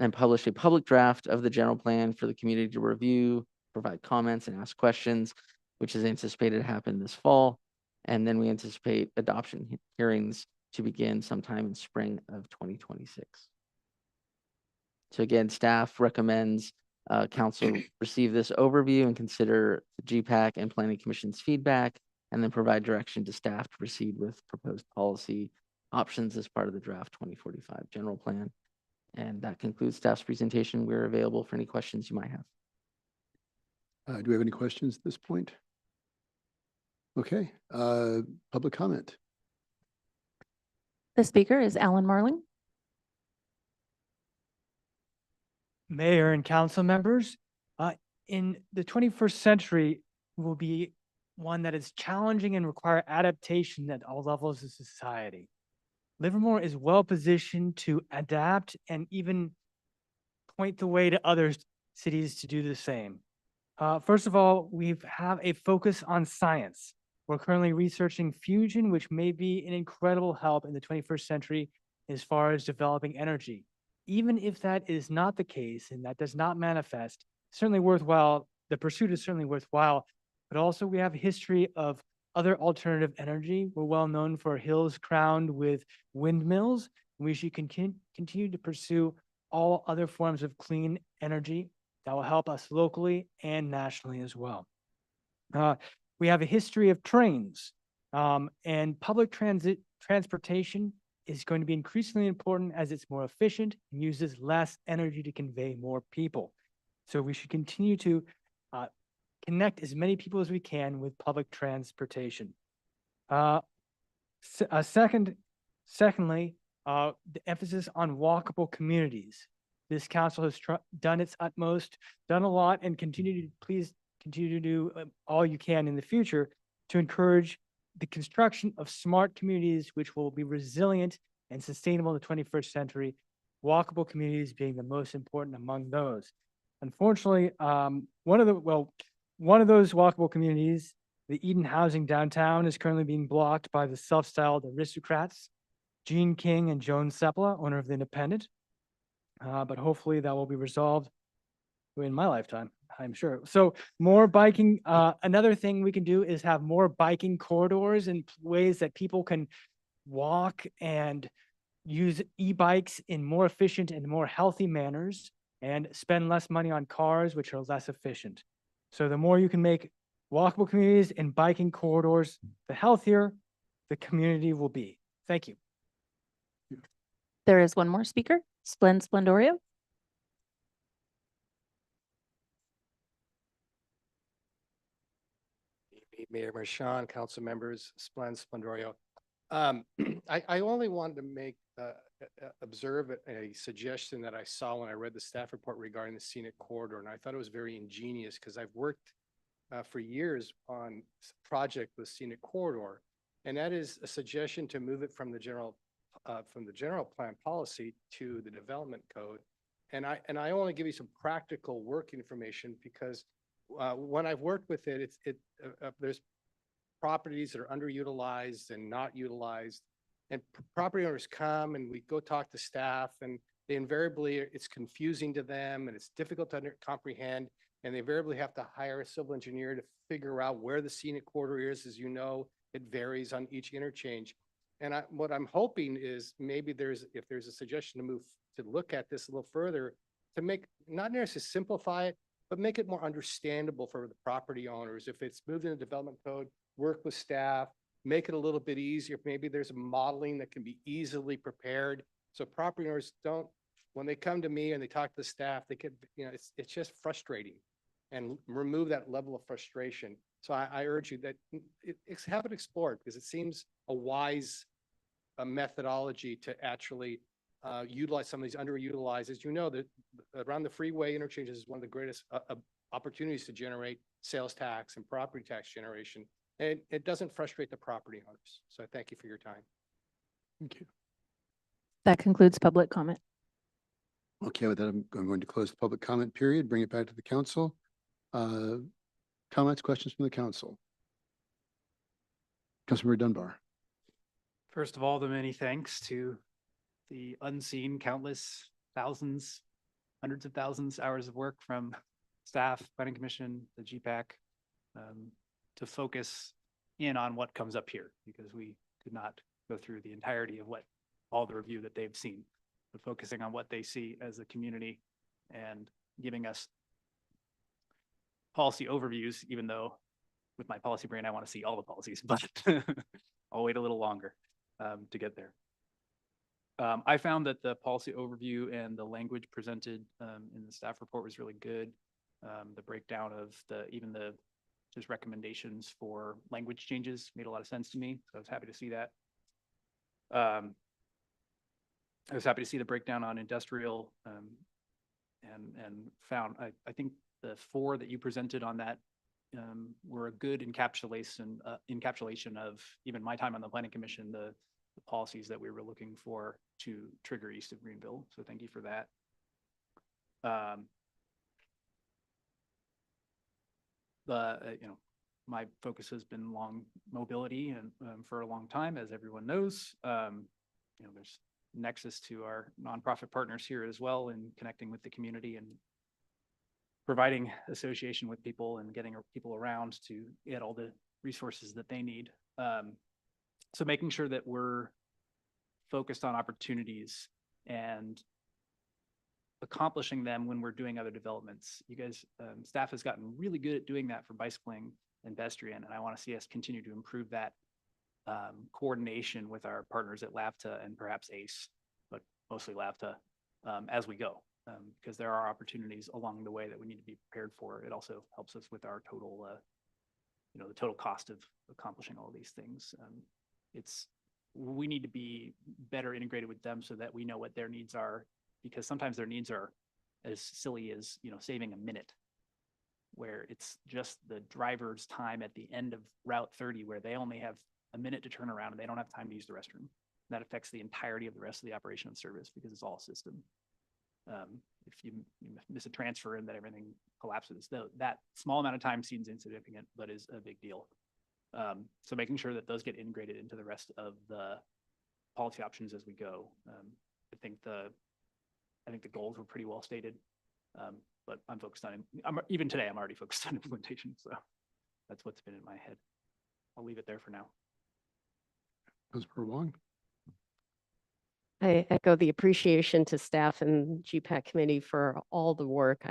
and publish a public draft of the general plan for the community to review, provide comments and ask questions, which is anticipated to happen this fall. And then we anticipate adoption hearings to begin sometime in spring of 2026. So again, staff recommends council receive this overview and consider the GPAC and Planning Commission's feedback, and then provide direction to staff to proceed with proposed policy options as part of the draft 2045 general plan. And that concludes staff's presentation. We're available for any questions you might have. Do we have any questions at this point? Okay, public comment. The speaker is Alan Marling. Mayor and council members, in the 21st century will be one that is challenging and require adaptation at all levels of society. Livermore is well positioned to adapt and even point the way to other cities to do the same. First of all, we have a focus on science. We're currently researching fusion, which may be an incredible help in the 21st century as far as developing energy. Even if that is not the case and that does not manifest, certainly worthwhile, the pursuit is certainly worthwhile, but also we have a history of other alternative energy. We're well known for hills crowned with windmills. We should continue to pursue all other forms of clean energy that will help us locally and nationally as well. We have a history of trains, and public transportation is going to be increasingly important as it's more efficient and uses less energy to convey more people. So we should continue to connect as many people as we can with public transportation. Secondly, the emphasis on walkable communities. This council has done its utmost, done a lot, and please continue to do all you can in the future to encourage the construction of smart communities which will be resilient and sustainable in the 21st century, walkable communities being the most important among those. Unfortunately, one of those walkable communities, the Eden Housing downtown, is currently being blocked by the self-styled aristocrats, Gene King and Joan Sepala, owner of the Independent. But hopefully that will be resolved in my lifetime, I'm sure. So more biking, another thing we can do is have more biking corridors and ways that people can walk and use e-bikes in more efficient and more healthy manners. and spend less money on cars, which are less efficient. So the more you can make walkable communities and biking corridors, the healthier the community will be. Thank you. There is one more speaker, Splendorio. Mayor Marchand, council members, Splendorio. I only wanted to make, observe a suggestion that I saw when I read the staff report regarding the scenic corridor, and I thought it was very ingenious because I've worked for years on project with scenic corridor, and that is a suggestion to move it from the general plan policy to the development code. And I only give you some practical work information because when I've worked with it, there's properties that are underutilized and not utilized. And property owners come and we go talk to staff and they invariably, it's confusing to them and it's difficult to comprehend. And they invariably have to hire a civil engineer to figure out where the scenic corridor is. As you know, it varies on each interchange. And what I'm hoping is maybe if there's a suggestion to look at this a little further, to make, not necessarily simplify it, but make it more understandable for the property owners. If it's moved in the development code, work with staff, make it a little bit easier. Maybe there's a modeling that can be easily prepared. So property owners don't, when they come to me and they talk to the staff, they can, it's just frustrating, and remove that level of frustration. So I urge you that have it explored because it seems a wise methodology to actually utilize some of these underutilized. As you know, that around the freeway interchanges is one of the greatest opportunities to generate sales tax and property tax generation. And it doesn't frustrate the property owners. So I thank you for your time. Thank you. That concludes public comment. Okay, with that, I'm going to close the public comment period, bring it back to the council. Comments, questions from the council? Councilmember Dunbar. First of all, the many thanks to the unseen countless thousands, hundreds of thousands hours of work from staff, planning commission, the GPAC, to focus in on what comes up here, because we could not go through the entirety of all the review that they've seen, but focusing on what they see as a community and giving us policy overviews, even though with my policy brain, I want to see all the policies, but I'll wait a little longer to get there. I found that the policy overview and the language presented in the staff report was really good. The breakdown of just recommendations for language changes made a lot of sense to me. So I was happy to see that. I was happy to see the breakdown on industrial and found, I think the 4 that you presented on that were a good encapsulation of even my time on the planning commission, the policies that we were looking for to trigger east of Greenville. So thank you for that. My focus has been long mobility and for a long time, as everyone knows. There's nexus to our nonprofit partners here as well in connecting with the community and providing association with people and getting people around to get all the resources that they need. So making sure that we're focused on opportunities and accomplishing them when we're doing other developments. You guys, staff has gotten really good at doing that for bicycling and pedestrian, and I want to see us continue to improve that coordination with our partners at LAVTA and perhaps ACE, but mostly LAVTA as we go, because there are opportunities along the way that we need to be prepared for. It also helps us with our total, the total cost of accomplishing all these things. We need to be better integrated with them so that we know what their needs are, because sometimes their needs are as silly as, saving a minute, where it's just the driver's time at the end of Route 30 where they only have a minute to turn around and they don't have time to use the restroom. That affects the entirety of the rest of the operation of service because it's all system. If you miss a transfer and that everything collapses, that small amount of time seems insignificant, but is a big deal. So making sure that those get integrated into the rest of the policy options as we go. I think the goals were pretty well stated, but I'm focused on, even today, I'm already focused on implementation. So that's what's been in my head. I'll leave it there for now. Councilmember Wong. I echo the appreciation to staff and GPAC committee for all the work.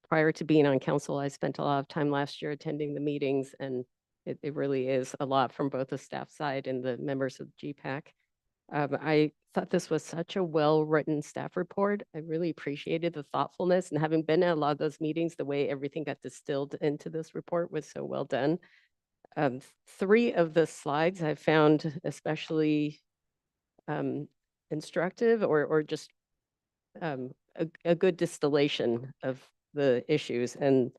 Prior to being on council, I spent a lot of time last year attending the meetings, and it really is a lot from both the staff side and the members of GPAC. I thought this was such a well-written staff report. I really appreciated the thoughtfulness, and having been at a lot of those meetings, the way everything got distilled into this report was so well done. 3 of the slides I found especially instructive or just a good distillation of the issues. And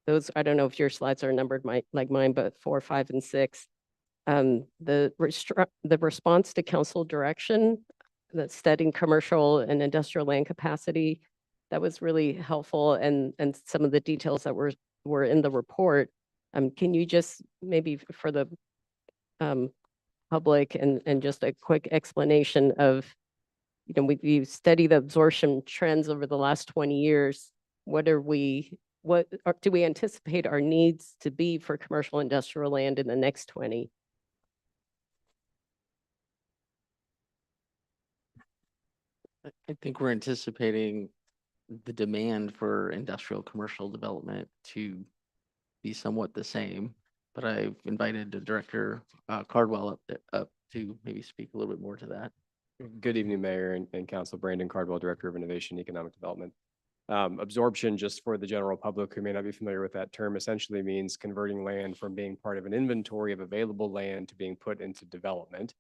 those, I don't know if your slides are numbered like mine, but 4, 5, and 6. The response to council direction, that's studying commercial and industrial land capacity, that was really helpful. And some of the details that were in the report. Can you just maybe for the public and just a quick explanation of, you know, we study the absorption trends over the last 20 years. What do we anticipate our needs to be for commercial industrial land in the next 20? I think we're anticipating the demand for industrial commercial development to be somewhat the same, but I've invited the Director Cardwell up to maybe speak a little bit more to that. Good evening, Mayor and Council. Brandon Cardwell, Director of Innovation and Economic Development. Absorption, just for the general public who may not be familiar with that term, essentially means converting land from being part of an inventory of available land to being put into development.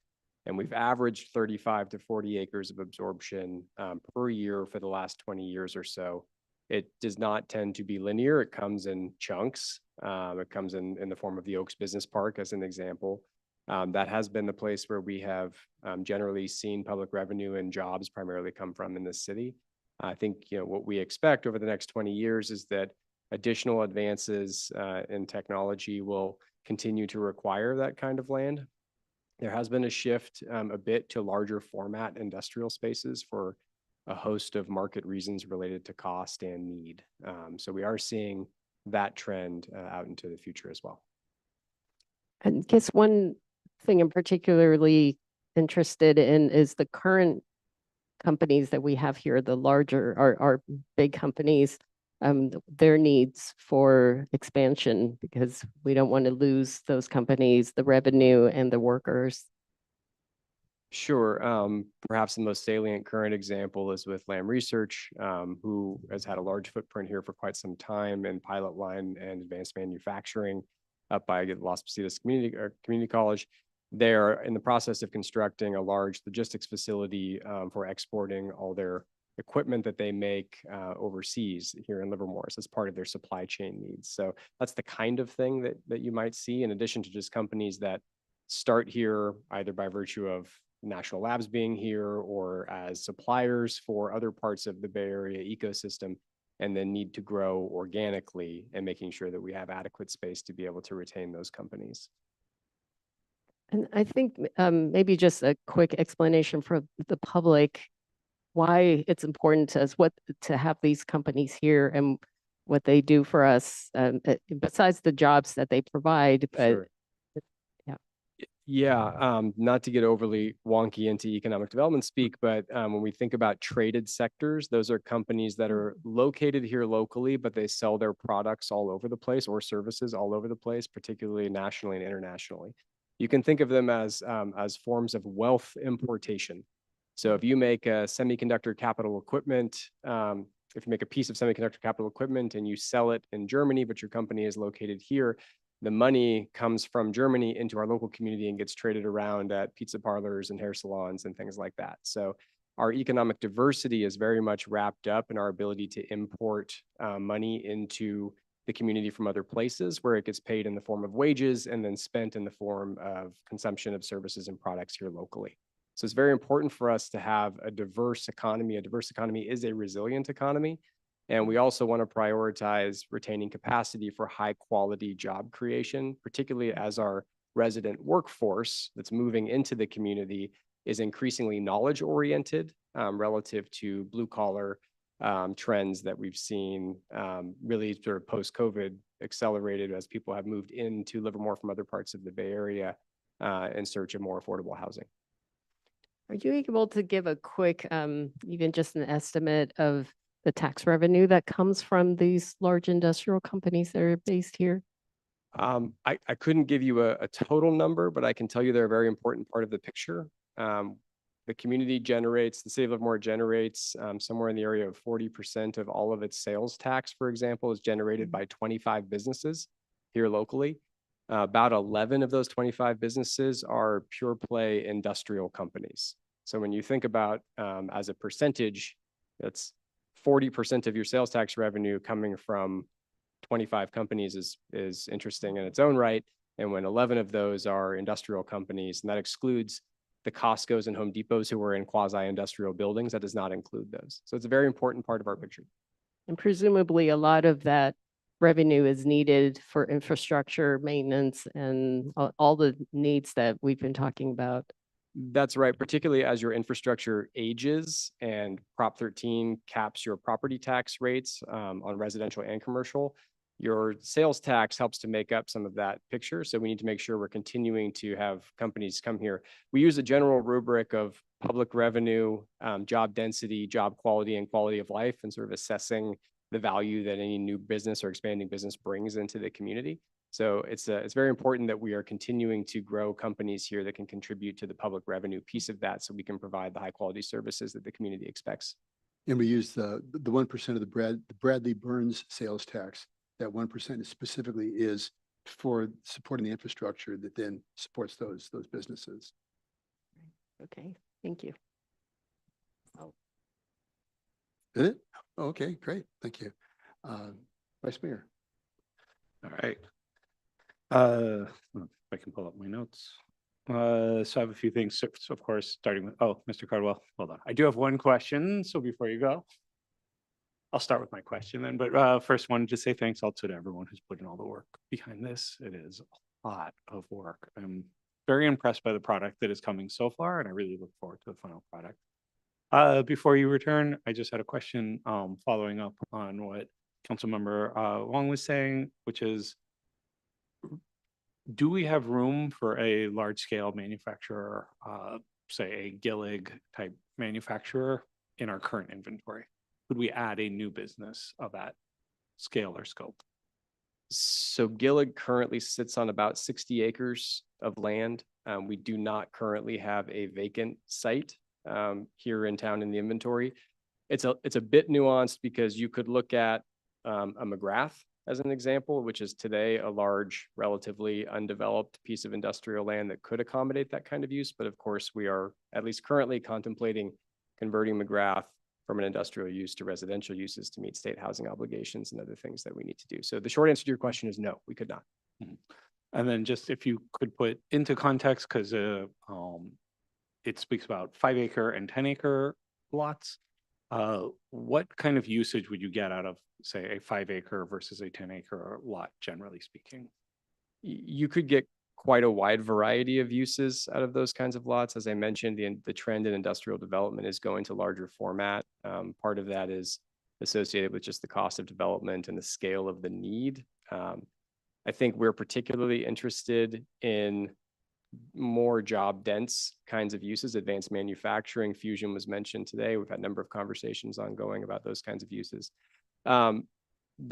And we've averaged 35 to 40 acres of absorption per year for the last 20 years or so. It does not tend to be linear. It comes in chunks. It comes in the form of the Oaks Business Park as an example. That has been the place where we have generally seen public revenue and jobs primarily come from in this city. I think, you know, what we expect over the next 20 years is that additional advances in technology will continue to require that kind of land. There has been a shift a bit to larger format industrial spaces for a host of market reasons related to cost and need. So we are seeing that trend out into the future as well. And guess one thing I'm particularly interested in is the current companies that we have here, the larger, our big companies, their needs for expansion, because we don't want to lose those companies, the revenue and the workers. Sure. Perhaps the most salient current example is with Lam Research, who has had a large footprint here for quite some time in pilot line and advanced manufacturing up by Las Positas Community College. They're in the process of constructing a large logistics facility for exporting all their equipment that they make overseas here in Livermore. So it's part of their supply chain needs. So that's the kind of thing that you might see, in addition to just companies that start here either by virtue of National Labs being here or as suppliers for other parts of the Bay Area ecosystem, and then need to grow organically and making sure that we have adequate space to be able to retain those companies. And I think maybe just a quick explanation for the public, why it's important to us to have these companies here and what they do for us, besides the jobs that they provide. But Sure. Yeah, not to get overly wonky into economic development speak, but when we think about traded sectors, those are companies that are located here locally, but they sell their products all over the place or services all over the place, particularly nationally and internationally. You can think of them as forms of wealth importation. So if you make a semiconductor capital equipment, if you make a piece of semiconductor capital equipment and you sell it in Germany, but your company is located here, the money comes from Germany into our local community and gets traded around at pizza parlors and hair salons and things like that. So our economic diversity is very much wrapped up in our ability to import money into the community from other places, where it gets paid in the form of wages and then spent in the form of consumption of services and products here locally. So it's very important for us to have a diverse economy. A diverse economy is a resilient economy. And we also want to prioritize retaining capacity for high quality job creation, particularly as our resident workforce that's moving into the community is increasingly knowledge oriented relative to blue collar trends that we've seen really sort of post-COVID accelerated as people have moved into Livermore from other parts of the Bay Area in search of more affordable housing. Are you able to give a quick, even just an estimate of the tax revenue that comes from these large industrial companies that are based here? I couldn't give you a total number, but I can tell you they're a very important part of the picture. The community generates, the city of Livermore generates somewhere in the area of 40% of all of its sales tax, for example, is generated by 25 businesses here locally. About 11 of those 25 businesses are pure play industrial companies. So when you think about as a percentage, that's 40% of your sales tax revenue coming from 25 companies is interesting in its own right. And when 11 of those are industrial companies, and that excludes the Costcos and Home Depots who are in quasi-industrial buildings, that does not include those. So it's a very important part of our picture. And presumably a lot of that revenue is needed for infrastructure maintenance and all the needs that we've been talking about. That's right, particularly as your infrastructure ages and Prop 13 caps your property tax rates on residential and commercial. Your sales tax helps to make up some of that picture. So we need to make sure we're continuing to have companies come here. We use a general rubric of public revenue, job density, job quality, and quality of life, and sort of assessing the value that any new business or expanding business brings into the community. So it's very important that we are continuing to grow companies here that can contribute to the public revenue piece of that, so we can provide the high quality services that the community expects. And we use the 1% of the Bradley Burns sales tax. That 1% is specifically is for supporting the infrastructure that then supports those businesses. Okay, thank you. Is it? Okay, great. Thank you. Vice Mayor. All right. If I can pull up my notes. So I have a few things, so of course, starting with, Mr. Cardwell, hold on. I do have one question. So before you go, I'll start with my question then, but first wanted to say thanks also to everyone who's put in all the work behind this. It is a lot of work. I'm very impressed by the product that is coming so far, and I really look forward to the final product. Before you return, I just had a question following up on what Councilmember Wong was saying, which is, do we have room for a large scale manufacturer, say a Gillig type manufacturer in our current inventory? Could we add a new business of that scale or scope? So Gillig currently sits on about 60 acres of land. We do not currently have a vacant site here in town in the inventory. It's a bit nuanced because you could look at a McGrath as an example, which is today a large, relatively undeveloped piece of industrial land that could accommodate that kind of use. But of course, we are at least currently contemplating converting McGrath from an industrial use to residential uses to meet state housing obligations and other things that we need to do. So the short answer to your question is no, we could not. And then just if you could put into context, because it speaks about 5-acre and 10-acre lots. What kind of usage would you get out of, say, a 5-acre versus a 10-acre lot, generally speaking? You could get quite a wide variety of uses out of those kinds of lots. As I mentioned, the trend in industrial development is going to larger format. Part of that is associated with just the cost of development and the scale of the need. I think we're particularly interested in more job dense kinds of uses. Advanced manufacturing, fusion was mentioned today. We've had a number of conversations ongoing about those kinds of uses. The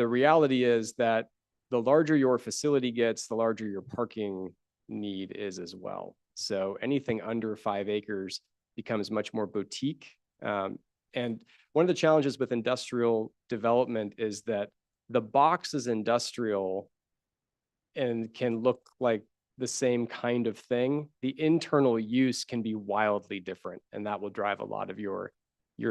reality is that the larger your facility gets, the larger your parking need is as well. So anything under 5 acres becomes much more boutique. And one of the challenges with industrial development is that the box is industrial and can look like the same kind of thing. The internal use can be wildly different, and that will drive a lot of your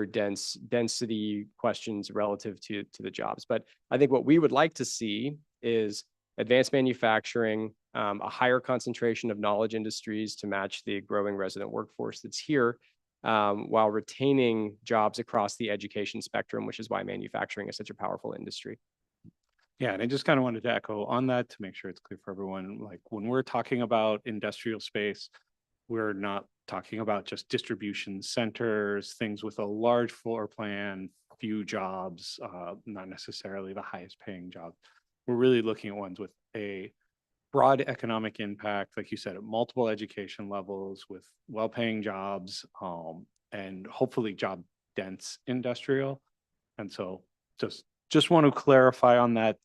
density questions relative to the jobs. But I think what we would like to see is advanced manufacturing, a higher concentration of knowledge industries to match the growing resident workforce that's here, while retaining jobs across the education spectrum, which is why manufacturing is such a powerful industry. Yeah, and I just kind of wanted to echo on that to make sure it's clear for everyone. Like when we're talking about industrial space, we're not talking about just distribution centers, things with a large floor plan, few jobs, not necessarily the highest paying job. We're really looking at ones with a broad economic impact, like you said, at multiple education levels with well-paying jobs, and hopefully job dense industrial. And so just want to clarify on that,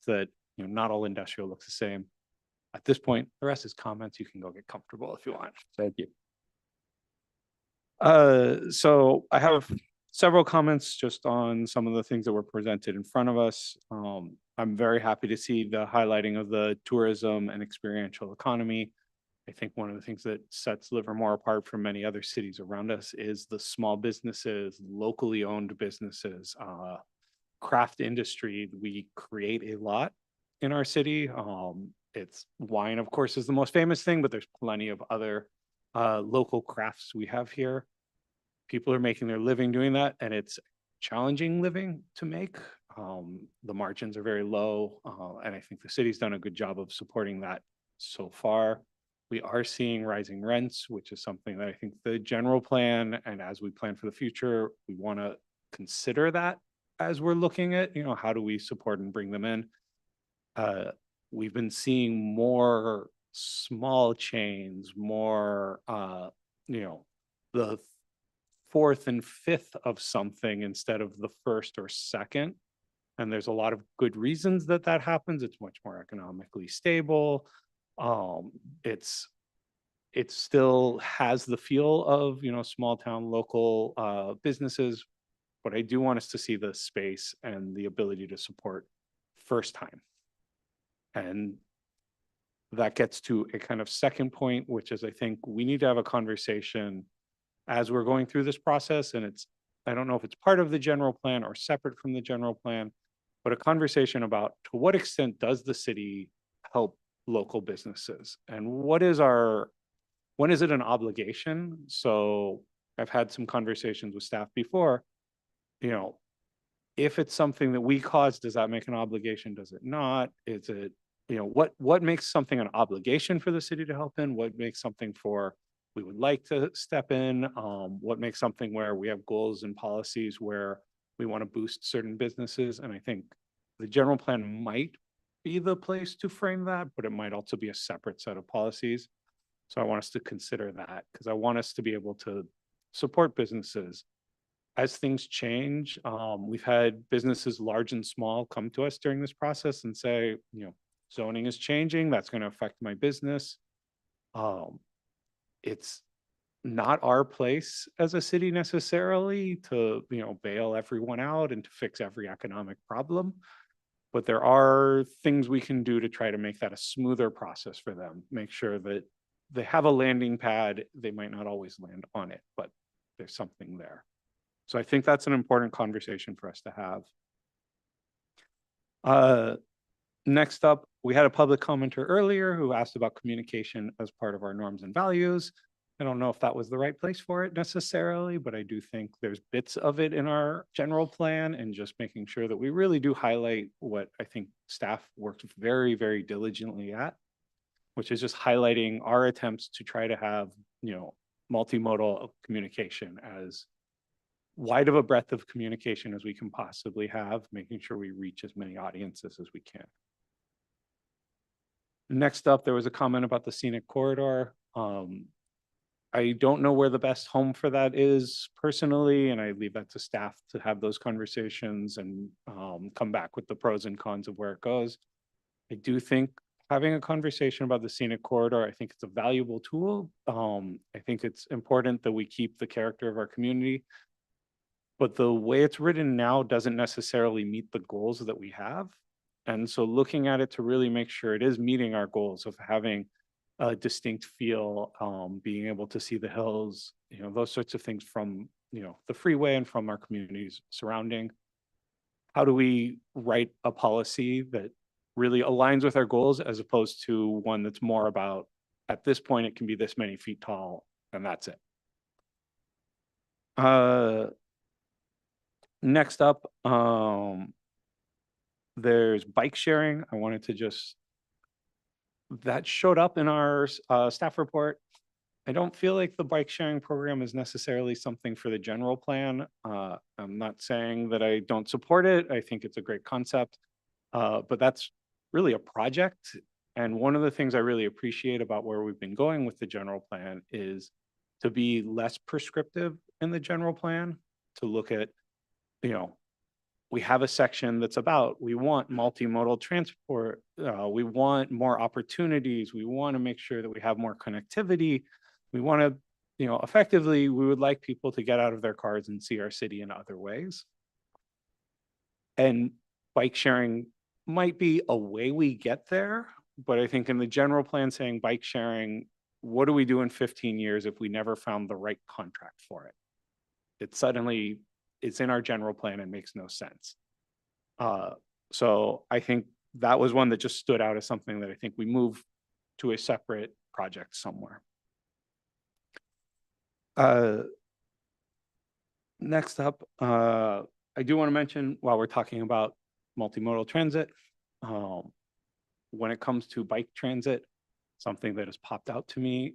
not all industrial looks the same. At this point, the rest is comments. You can go get comfortable if you want. Thank you. So I have several comments just on some of the things that were presented in front of us. I'm very happy to see the highlighting of the tourism and experiential economy. I think one of the things that sets Livermore apart from many other cities around us is the small businesses, locally owned businesses, craft industry. We create a lot in our city. It's wine, of course, is the most famous thing, but there's plenty of other local crafts we have here. People are making their living doing that, and it's challenging living to make. The margins are very low, and I think the city's done a good job of supporting that so far. We are seeing rising rents, which is something that I think the general plan, and as we plan for the future, we want to consider that as we're looking at, how do we support and bring them in? We've been seeing more small chains, more, the fourth and fifth of something instead of the first or second. And there's a lot of good reasons that happens. It's much more economically stable. It still has the feel of, small town local businesses, but I do want us to see the space and the ability to support first time. And that gets to a kind of second point, which is I think we need to have a conversation as we're going through this process. And I don't know if it's part of the general plan or separate from the general plan, but a conversation about to what extent does the city help local businesses, and when is it an obligation? So I've had some conversations with staff before, if it's something that we cause, does that make an obligation? Does it not? Is it, what makes something an obligation for the city to help in? What makes something for we would like to step in? What makes something where we have goals and policies where we want to boost certain businesses? And I think the general plan might be the place to frame that, but it might also be a separate set of policies. So I want us to consider that because I want us to be able to support businesses as things change. We've had businesses large and small come to us during this process and say, zoning is changing. That's going to affect my business. It's not our place as a city necessarily to, bail everyone out and to fix every economic problem. But there are things we can do to try to make that a smoother process for them. Make sure that they have a landing pad. They might not always land on it, but there's something there. So I think that's an important conversation for us to have. Next up, we had a public commenter earlier who asked about communication as part of our norms and values. I don't know if that was the right place for it necessarily, but I do think there's bits of it in our general plan, and just making sure that we really do highlight what I think staff worked very, very diligently at, which is just highlighting our attempts to try to have, multimodal communication, as wide of a breadth of communication as we can possibly have, making sure we reach as many audiences as we can. Next up, there was a comment about the scenic corridor. I don't know where the best home for that is personally, and I leave that to staff to have those conversations and come back with the pros and cons of where it goes. I do think having a conversation about the scenic corridor, I think it's a valuable tool. I think it's important that we keep the character of our community, but the way it's written now doesn't necessarily meet the goals that we have. And so looking at it to really make sure it is meeting our goals of having a distinct feel, being able to see the hills, those sorts of things from, the freeway and from our communities surrounding. How do we write a policy that really aligns with our goals as opposed to one that's more about, at this point, it can be this many feet tall and that's it. Next up, there's bike sharing. I wanted to that showed up in our staff report. I don't feel like the bike sharing program is necessarily something for the general plan. I'm not saying that I don't support it. I think it's a great concept, but that's really a project. And one of the things I really appreciate about where we've been going with the general plan is to be less prescriptive in the general plan, to look at, you know, we have a section that's about, we want multimodal transport, we want more opportunities, we want to make sure that we have more connectivity. We want to, you know, effectively, we would like people to get out of their cars and see our city in other ways. And bike sharing might be a way we get there, but I think in the general plan saying bike sharing, what do we do in 15 years if we never found the right contract for it? It suddenly, it's in our general plan and makes no sense. So I think that was one that just stood out as something that I think we move to a separate project somewhere. Next up, I do want to mention while we're talking about multimodal transit, when it comes to bike transit, something that has popped out to me,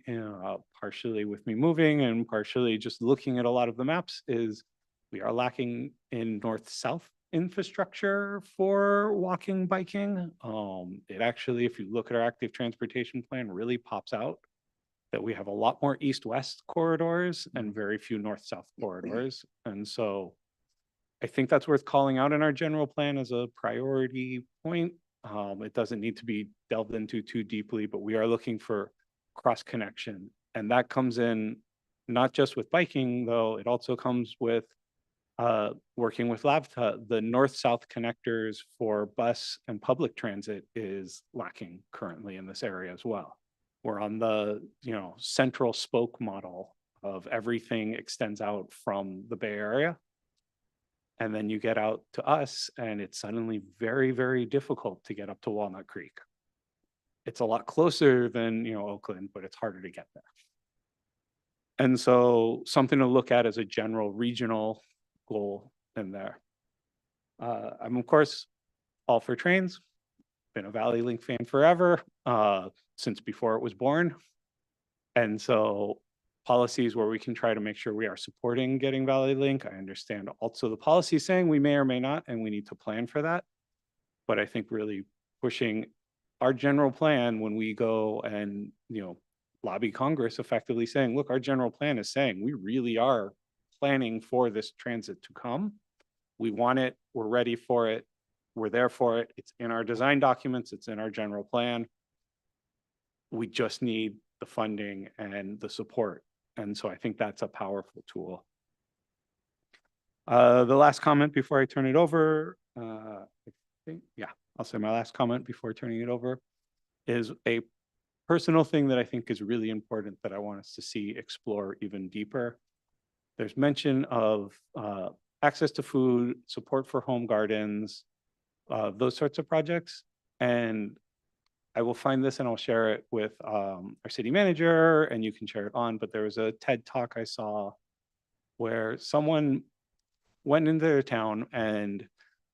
partially with me moving and partially just looking at a lot of the maps, is we are lacking in north-south infrastructure for walking, biking. It actually, if you look at our active transportation plan, really pops out that we have a lot more east-west corridors and very few north-south corridors. And so I think that's worth calling out in our general plan as a priority point. It doesn't need to be delved into too deeply, but we are looking for cross connection. And that comes in not just with biking, though, it also comes with working with LAVTA. The north-south connectors for bus and public transit is lacking currently in this area as well. We're on the, you know, central spoke model of everything extends out from the Bay Area. And then you get out to us and it's suddenly very, very difficult to get up to Walnut Creek. It's a lot closer than, you know, Oakland, but it's harder to get there. And so something to look at as a general regional goal in there. I'm of course all for trains, been a Valley Link fan forever, since before it was born. And so policies where we can try to make sure we are supporting getting Valley Link. I understand also the policy saying we may or may not, and we need to plan for that. But I think really pushing our general plan when we go and, you know, lobby Congress, effectively saying, look, our general plan is saying we really are planning for this transit to come. We want it, we're ready for it, we're there for it. It's in our design documents, it's in our general plan. We just need the funding and the support. And so I think that's a powerful tool. The last comment before I turn it over, I think, yeah, I'll say my last comment before turning it over is a personal thing that I think is really important that I want us to see explore even deeper. There's mention of access to food, support for home gardens, those sorts of projects. And I will find this and I'll share it with our city manager and you can share it on, but there was a TED talk I saw where someone went into their town and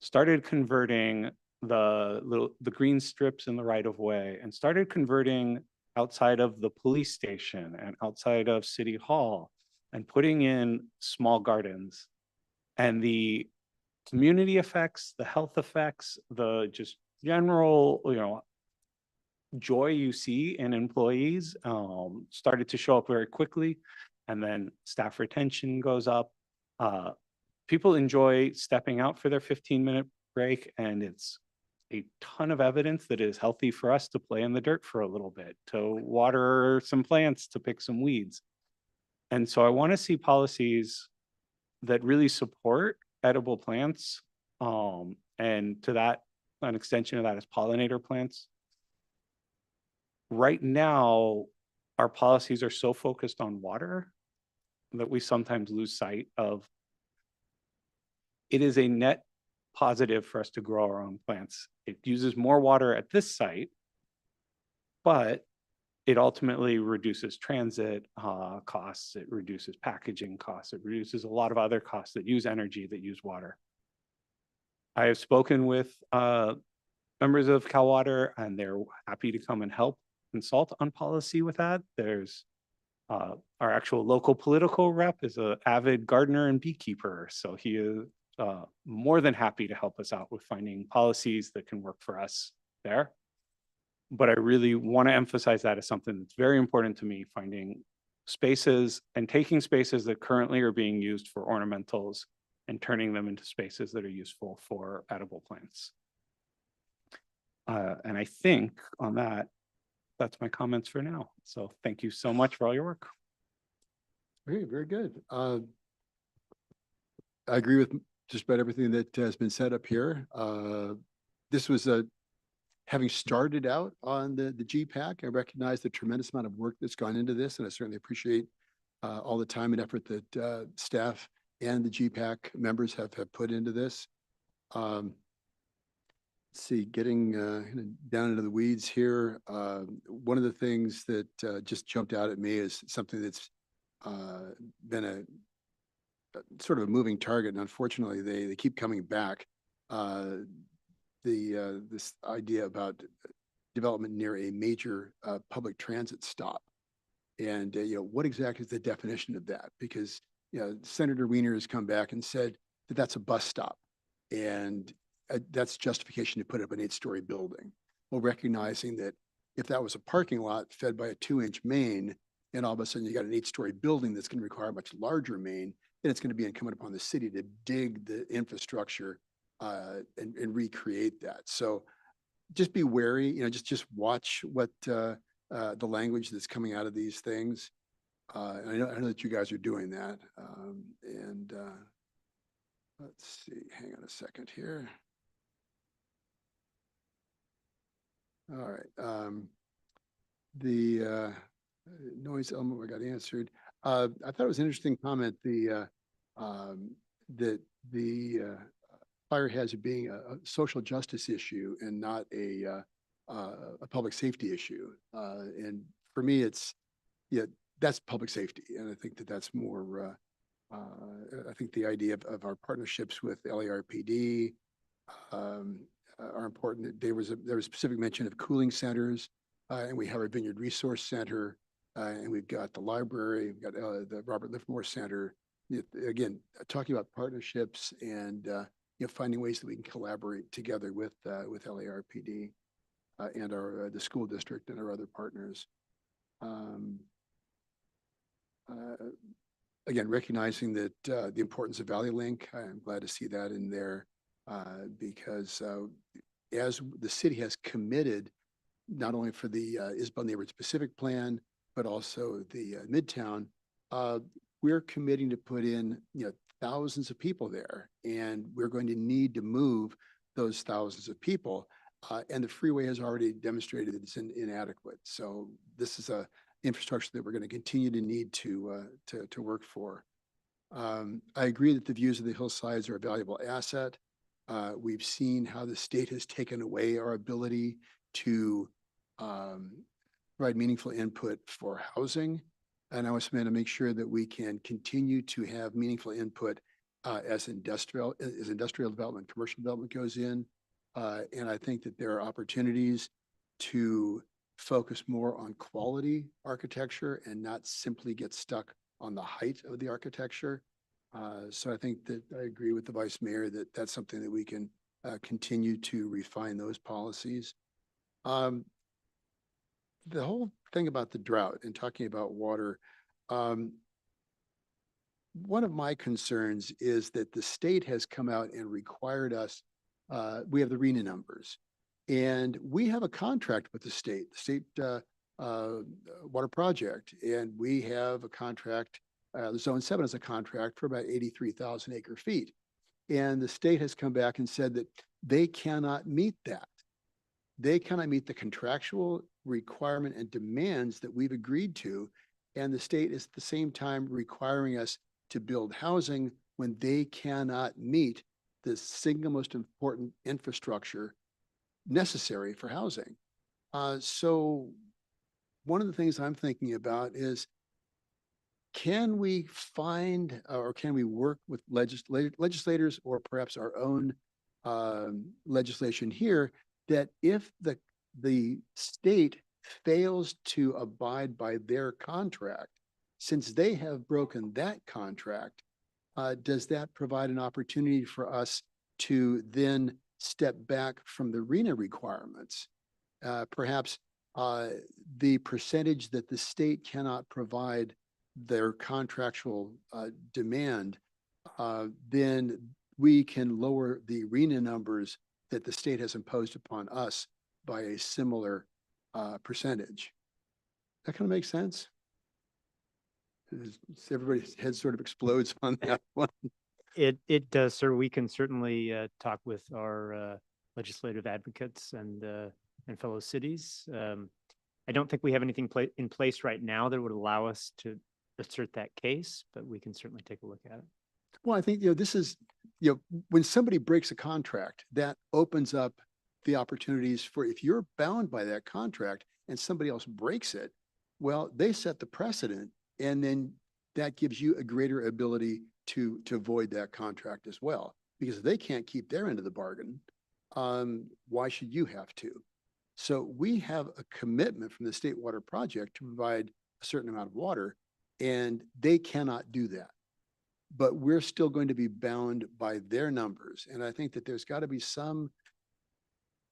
started converting the green strips in the right of way and started converting outside of the police station and outside of City Hall and putting in small gardens. And the community effects, the health effects, the just general, you know, joy you see in employees started to show up very quickly. And then staff retention goes up. People enjoy stepping out for their 15-minute break, and it's a ton of evidence that it is healthy for us to play in the dirt for a little bit, to water some plants, to pick some weeds. And so I want to see policies that really support edible plants. And to that, an extension of that is pollinator plants. Right now, our policies are so focused on water that we sometimes lose sight of it is a net positive for us to grow our own plants. It uses more water at this site, but it ultimately reduces transit costs, it reduces packaging costs, it reduces a lot of other costs that use energy, that use water. I have spoken with members of Cal Water and they're happy to come and help consult on policy with that. There's our actual local political rep is an avid gardener and beekeeper. So he is more than happy to help us out with finding policies that can work for us there. But I really want to emphasize that as something that's very important to me, finding spaces and taking spaces that currently are being used for ornamentals and turning them into spaces that are useful for edible plants. And I think on that, that's my comments for now. So thank you so much for all your work. Very, very good. I agree with just about everything that has been said up here. This was having started out on the GPAC, I recognize the tremendous amount of work that's gone into this, and I certainly appreciate all the time and effort that staff and the GPAC members have put into this. Let's see, getting down into the weeds here. One of the things that just jumped out at me is something that's been a sort of a moving target, and unfortunately, they keep coming back. This idea about development near a major public transit stop, and what exactly is the definition of that? Because Senator Wiener has come back and said that that's a bus stop, and that's justification to put up an 8-story building. Well, recognizing that if that was a parking lot fed by a 2-inch main, and all of a sudden you got an 8-story building that's going to require a much larger main, then it's going to be incumbent upon the city to dig the infrastructure and recreate that. So just be wary, just watch what the language that's coming out of these things. And I know that you guys are doing that. Let's see, hang on a second here. All right. The noise element we got answered. I thought it was an interesting comment, that the fire hazard being a social justice issue and not a public safety issue. And for me, that's public safety. And I think that that's more, I think the idea of our partnerships with LARPD are important. There was specific mention of cooling centers, and we have our Vineyard Resource Center, and we've got the library, we've got the Robert Livermore Center. Again, talking about partnerships and finding ways that we can collaborate together with LARPD and the school district and our other partners. Again, recognizing that the importance of Valley Link, I'm glad to see that in there because as the city has committed, not only for the Isabel Neighborhood Specific Plan, but also the Midtown, we're committing to put in thousands of people there, and we're going to need to move those thousands of people. And the freeway has already demonstrated that it's inadequate. So this is a infrastructure that we're going to continue to need to work for. I agree that the views of the hillsides are a valuable asset. We've seen how the state has taken away our ability to provide meaningful input for housing. And I was meant to make sure that we can continue to have meaningful input as industrial development, commercial development goes in. And I think that there are opportunities to focus more on quality architecture and not simply get stuck on the height of the architecture. So I think that I agree with the Vice Mayor that that's something that we can continue to refine those policies. The whole thing about the drought and talking about water, one of my concerns is that the state has come out and required us, we have the RENA numbers, and we have a contract with the state water project, and we have a contract, the Zone 7 has a contract for about 83,000 acre feet. And the state has come back and said that they cannot meet that. They cannot meet the contractual requirement and demands that we've agreed to. And the state is at the same time requiring us to build housing when they cannot meet the single most important infrastructure necessary for housing. So one of the things I'm thinking about is, can we find or can we work with legislators or perhaps our own legislation here that if the state fails to abide by their contract, since they have broken that contract, does that provide an opportunity for us to then step back from the RENA requirements perhaps the percentage that the state cannot provide their contractual demand, then we can lower the arena numbers that the state has imposed upon us by a similar percentage. That kind of makes sense? Everybody's head sort of explodes on that one. It does, sir. We can certainly talk with our legislative advocates and fellow cities. I don't think we have anything in place right now that would allow us to assert that case, but we can certainly take a look at it. Well, I think, this is, when somebody breaks a contract, that opens up the opportunities for, if you're bound by that contract and somebody else breaks it, well, they set the precedent, and then that gives you a greater ability to void that contract as well, because if they can't keep their end of the bargain, why should you have to? So we have a commitment from the State Water Project to provide a certain amount of water, and they cannot do that. But we're still going to be bound by their numbers. And I think that there's got to be some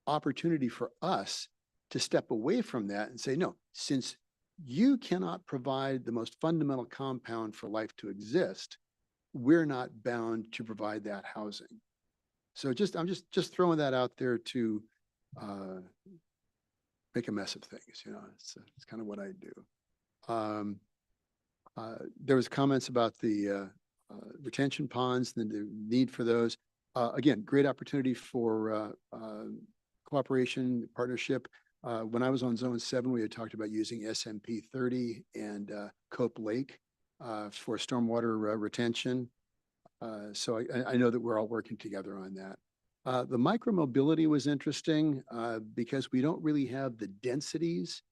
opportunity for us to step away from that and say, no, since you cannot provide the most fundamental compound for life to exist, we're not bound to provide that housing. So I'm just throwing that out there to make a mess of things. It's kind of what I do. There was comments about the retention ponds and the need for those. Again, great opportunity for cooperation, partnership. When I was on Zone 7, we had talked about using SMP 30 and Cope Lake for stormwater retention. So I know that we're all working together on that. The micromobility was interesting because we don't really have the densities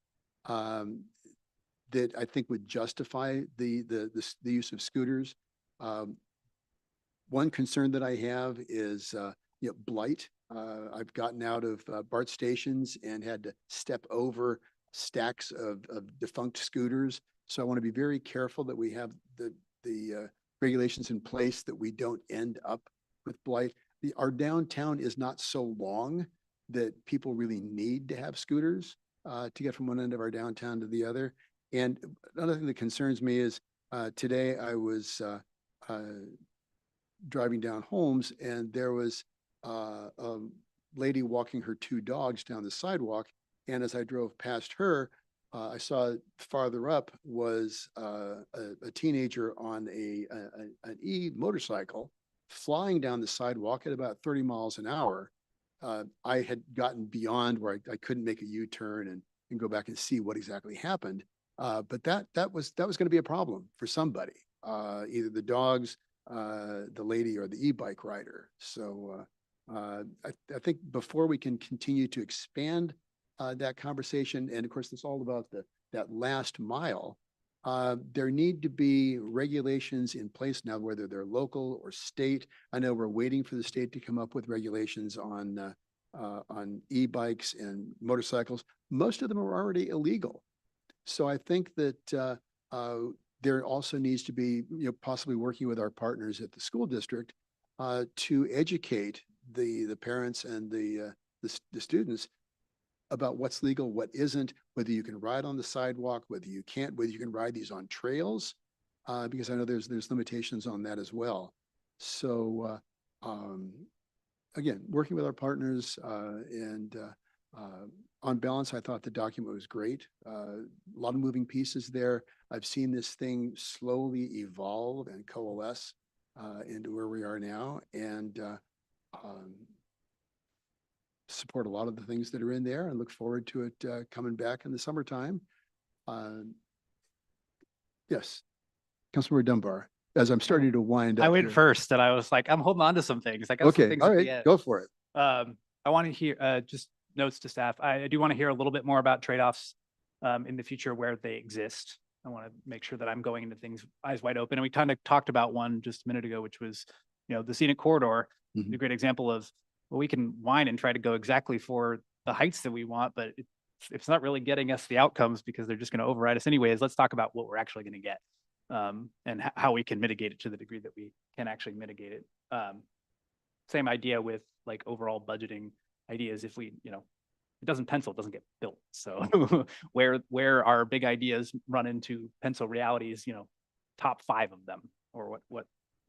that I think would justify the use of scooters. One concern that I have is blight. I've gotten out of BART stations and had to step over stacks of defunct scooters. So I want to be very careful that we have the regulations in place that we don't end up with blight. Our downtown is not so long that people really need to have scooters to get from one end of our downtown to the other. And another thing that concerns me is today I was driving down Holmes, and there was a lady walking her two dogs down the sidewalk. And as I drove past her, I saw farther up was a teenager on an e-motorcycle flying down the sidewalk at about 30 miles an hour. I had gotten beyond where I couldn't make a U-turn and go back and see what exactly happened. But that was going to be a problem for somebody, either the dogs, the lady, or the e-bike rider. So I think before we can continue to expand that conversation, and of course it's all about that last mile, there need to be regulations in place now, whether they're local or state. I know we're waiting for the state to come up with regulations on e-bikes and motorcycles. Most of them are already illegal. So I think that there also needs to be, possibly working with our partners at the school district to educate the parents and the students about what's legal, what isn't, whether you can ride on the sidewalk, whether you can't, whether you can ride these on trails, because I know there's limitations on that as well. So again, working with our partners and on balance, I thought the document was great. A lot of moving pieces there. I've seen this thing slowly evolve and coalesce into where we are now, and support a lot of the things that are in there, and look forward to it coming back in the summertime. Yes, Councilmember Dunbar, as I'm starting to wind up. I went here. first, and I was like, I'm holding on to some things. I got some Okay, things all at the right, end. go for it. I want to hear just notes to staff. I do want to hear a little bit more about trade-offs in the future where they exist. I want to make sure that I'm going into things eyes wide open. And we kind of talked about one just a minute ago, which was, the scenic corridor. Mhm. A great example of, well, we can whine and try to go exactly for the heights that we want, but it's not really getting us the outcomes because they're just going to override us anyways. Let's talk about what we're actually going to get and how we can mitigate it to the degree that we can actually mitigate it. Same idea with like overall budgeting ideas. If we, it doesn't pencil, it doesn't get built. So where our big ideas run into pencil realities, you know, top 5 of them or what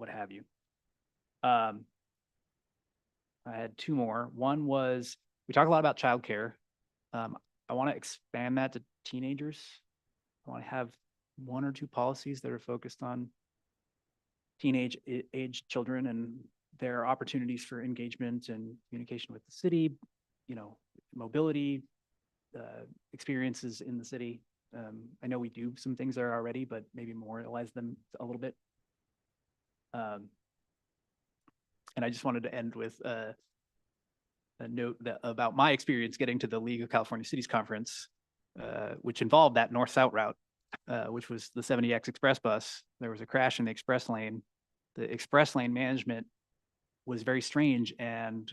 have you. I had 2 more. One was, we talk a lot about childcare. I want to expand that to teenagers. I want to have 1 or 2 policies that are focused on teenage age children and their opportunities for engagement and communication with the city, you know, mobility, experiences in the city. I know we do some things there already, but maybe memorialize them a little bit. And I just wanted to end with a note about my experience getting to the League of California Cities Conference, which involved that north-south route, which was the 70X Express bus. There was a crash in the express lane. The express lane management was very strange and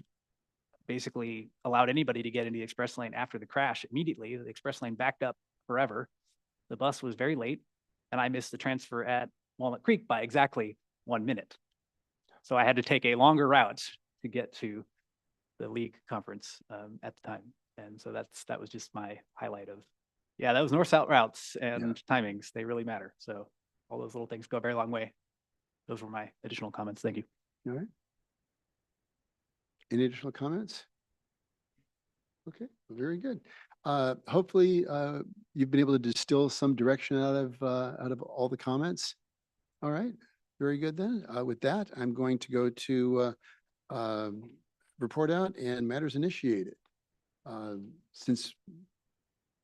basically allowed anybody to get into the express lane after the crash immediately. The express lane backed up forever. The bus was very late, and I missed the transfer at Walnut Creek by exactly 1 minute. So I had to take a longer route to get to the league conference at the time. And so that was just my highlight of, yeah, those north-south routes and timings, they really matter. So all those little things go a very long way. Those were my additional comments. Thank you. All right. Any additional comments? Okay, very good. Hopefully, you've been able to distill some direction out of all the comments. All right, very good then. With that, I'm going to go to report out and matters initiated. Since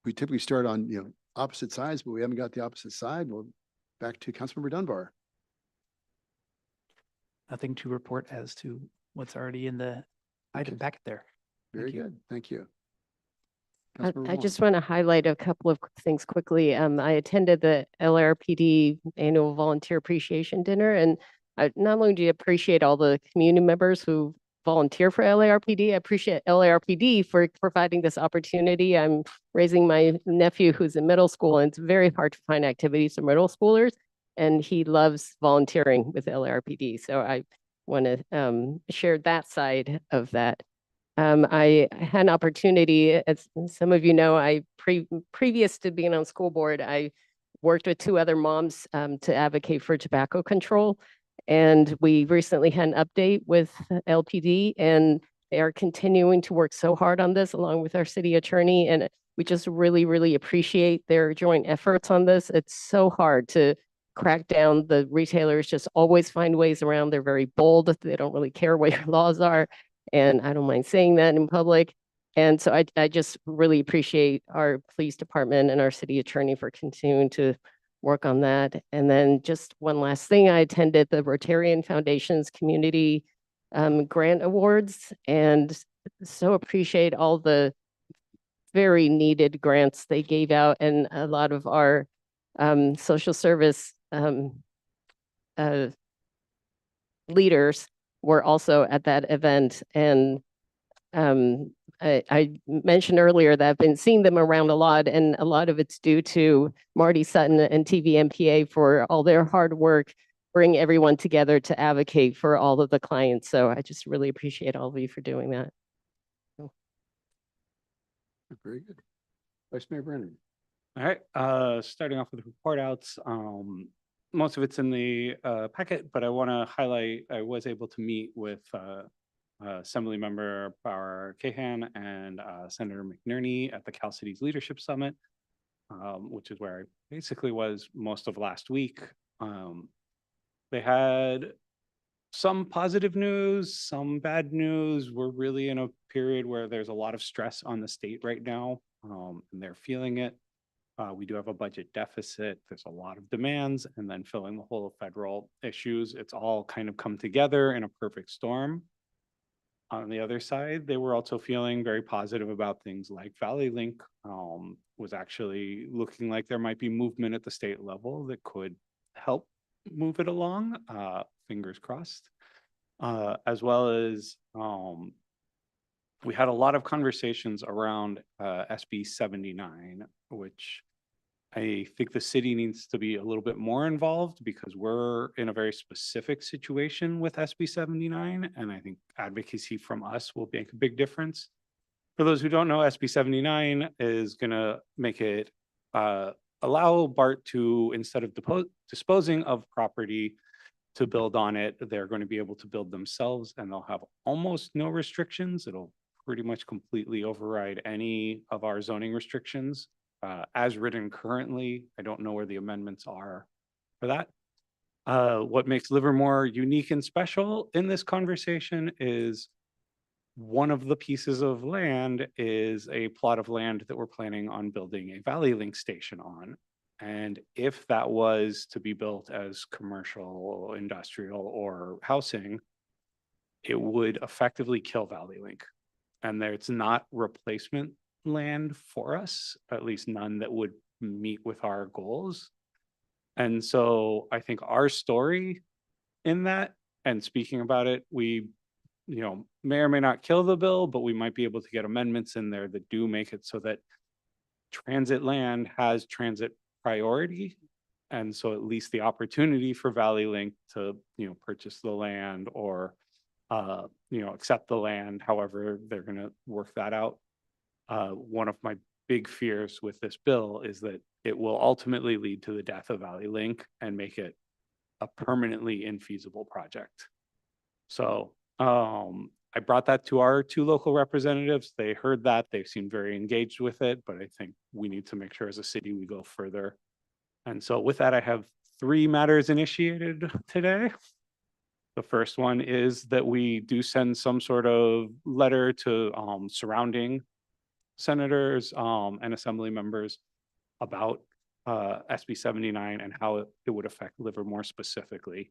we typically start on, you know, opposite sides, but we haven't got the opposite side, we'll back to Councilmember Dunbar. Nothing to report as to what's already in the item packet there. Very good. Thank you. I Councilmember just Wong. want to highlight a couple of things quickly. I attended the LARPD Annual Volunteer Appreciation Dinner, and not only do you appreciate all the community members who volunteer for LARPD, I appreciate LARPD for providing this opportunity. I'm raising my nephew who's in middle school, and it's very hard to find activities for middle schoolers, and he loves volunteering with LARPD. So I want to share that side of that. I had an opportunity, as some of you know, previous to being on school board, I worked with 2 other moms to advocate for tobacco control. And we recently had an update with LPD, and they are continuing to work so hard on this along with our city attorney. And we just really, really appreciate their joint efforts on this. It's so hard to crack down. The retailers just always find ways around. They're very bold. They don't really care what your laws are. And I don't mind saying that in public. And so I just really appreciate our police department and our city attorney for continuing to work on that. And then just one last thing, I attended the Rotarian Foundation's Community Grant Awards, and so appreciate all the very needed grants they gave out. And a lot of our social service leaders were also at that event. And I mentioned earlier that I've been seeing them around a lot, and a lot of it's due to Marty Sutton and TVMPA for all their hard work, bring everyone together to advocate for all of the clients. So I just really appreciate all of you for doing that. Very good. Vice Mayor Brennan. All right, starting off with report outs. Most of it's in the packet, but I want to highlight, I was able to meet with Assembly Member Bauer Cahan and Senator McNerney at the Cal Cities Leadership Summit, which is where I basically was most of last week. They had some positive news, some bad news. We're really in a period where there's a lot of stress on the state right now, and they're feeling it. We do have a budget deficit. There's a lot of demands, and then filling the whole of federal issues. It's all kind of come together in a perfect storm. On the other side, they were also feeling very positive about things like Valley Link, was actually looking like there might be movement at the state level that could help move it along, fingers crossed. As well as we had a lot of conversations around SB 79, which I think the city needs to be a little bit more involved because we're in a very specific situation with SB 79, and I think advocacy from us will make a big difference. For those who don't know, SB 79 is gonna make it allow BART to, instead of disposing of property to build on it, they're going to be able to build themselves, and they'll have almost no restrictions. It'll pretty much completely override any of our zoning restrictions. As written currently, I don't know where the amendments are for that. What makes Livermore unique and special in this conversation is one of the pieces of land is a plot of land that we're planning on building a Valley Link station on. And if that was to be built as commercial, industrial, or housing, it would effectively kill Valley Link. And it's not replacement land for us, at least none that would meet with our goals. And so I think our story in that, and speaking about it, we may or may not kill the bill, but we might be able to get amendments in there that do make it so that transit land has transit priority. And so at least the opportunity for Valley Link to, purchase the land or, accept the land, however they're going to work that out. One of my big fears with this bill is that it will ultimately lead to the death of Valley Link and make it a permanently infeasible project. So I brought that to our 2 local representatives. They heard that. They seemed very engaged with it, but I think we need to make sure as a city we go further. And so with that, I have 3 matters initiated today. The first one is that we do send some sort of letter to surrounding senators and assembly members about SB 79 and how it would affect Livermore specifically.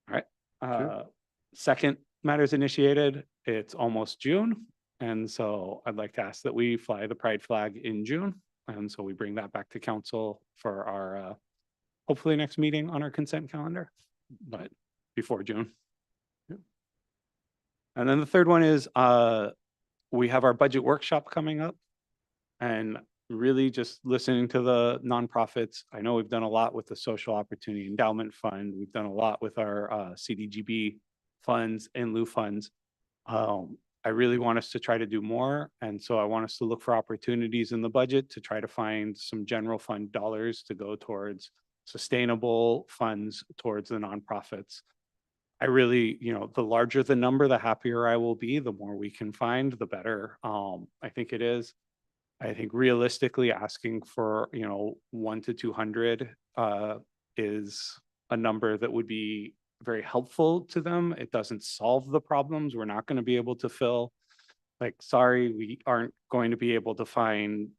All right. Second matters initiated. It's almost June. And so I'd like to ask that we fly the pride flag in June. And so we bring that back to council for our hopefully next meeting on our consent calendar, but before June. And then the third one is we have our budget workshop coming up, and really just listening to the nonprofits. I know we've done a lot with the Social Opportunity Endowment Fund. We've done a lot with our CDGB funds and lieu funds. I really want us to try to do more. And so I want us to look for opportunities in the budget to try to find some general fund dollars to go towards sustainable funds towards the nonprofits. I really, the larger the number, the happier I will be. The more we can find, the better. I think it is. I think realistically asking for, 1 to 200 is a number that would be very helpful to them. It doesn't solve the problems. We're not going to be able to fill, sorry, we aren't going to be able to find,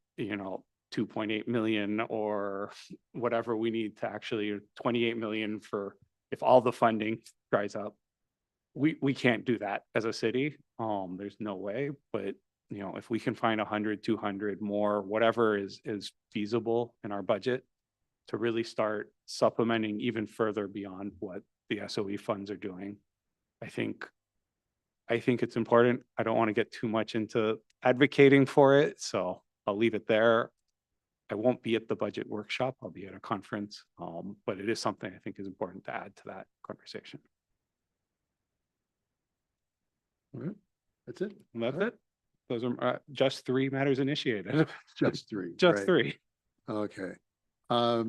2.8 million or whatever we need to actually 28 million for if all the funding dries up. We can't do that as a city. There's no way, but if we can find 100, 200 more, whatever is feasible in our budget to really start supplementing even further beyond what the SOE funds are doing. I think it's important. I don't want to get too much into advocating for it, so I'll leave it there. I won't be at the budget workshop. I'll be at a conference, but it is something I think is important to add to that conversation. All right. That's it. And that's it. Those are just 3 matters initiated. Just 3. Just right. 3. Okay. I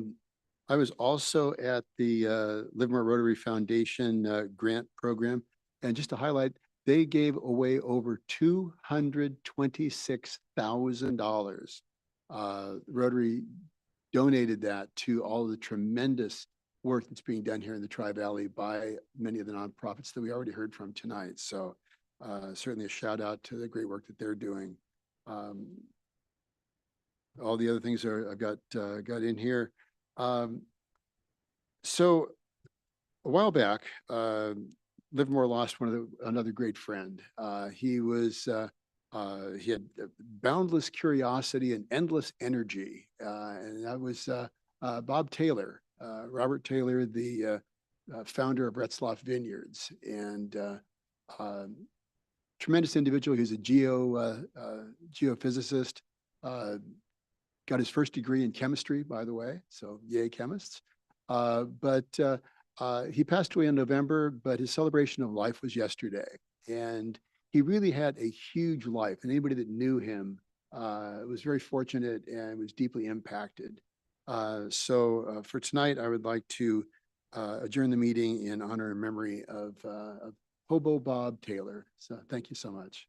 was also at the Livermore Rotary Foundation grant program, and just to highlight, they gave away over $226,000. Rotary donated that to all the tremendous work that's being done here in the Tri-Valley by many of the nonprofits that we already heard from tonight. So certainly a shout out to the great work that they're doing. All the other things I've got in here. So a while back, Livermore lost another great friend. He had boundless curiosity and endless energy, and that was Bob Taylor, Robert Taylor, the founder of Retzlaff Vineyards, and tremendous individual. He was a geophysicist. Got his first degree in chemistry, by the way, so yay chemists. But he passed away in November, but his celebration of life was yesterday. And he really had a huge life. And anybody that knew him was very fortunate and was deeply impacted. So for tonight, I would like to adjourn the meeting in honor and memory of Hobo Bob Taylor. So thank you so much.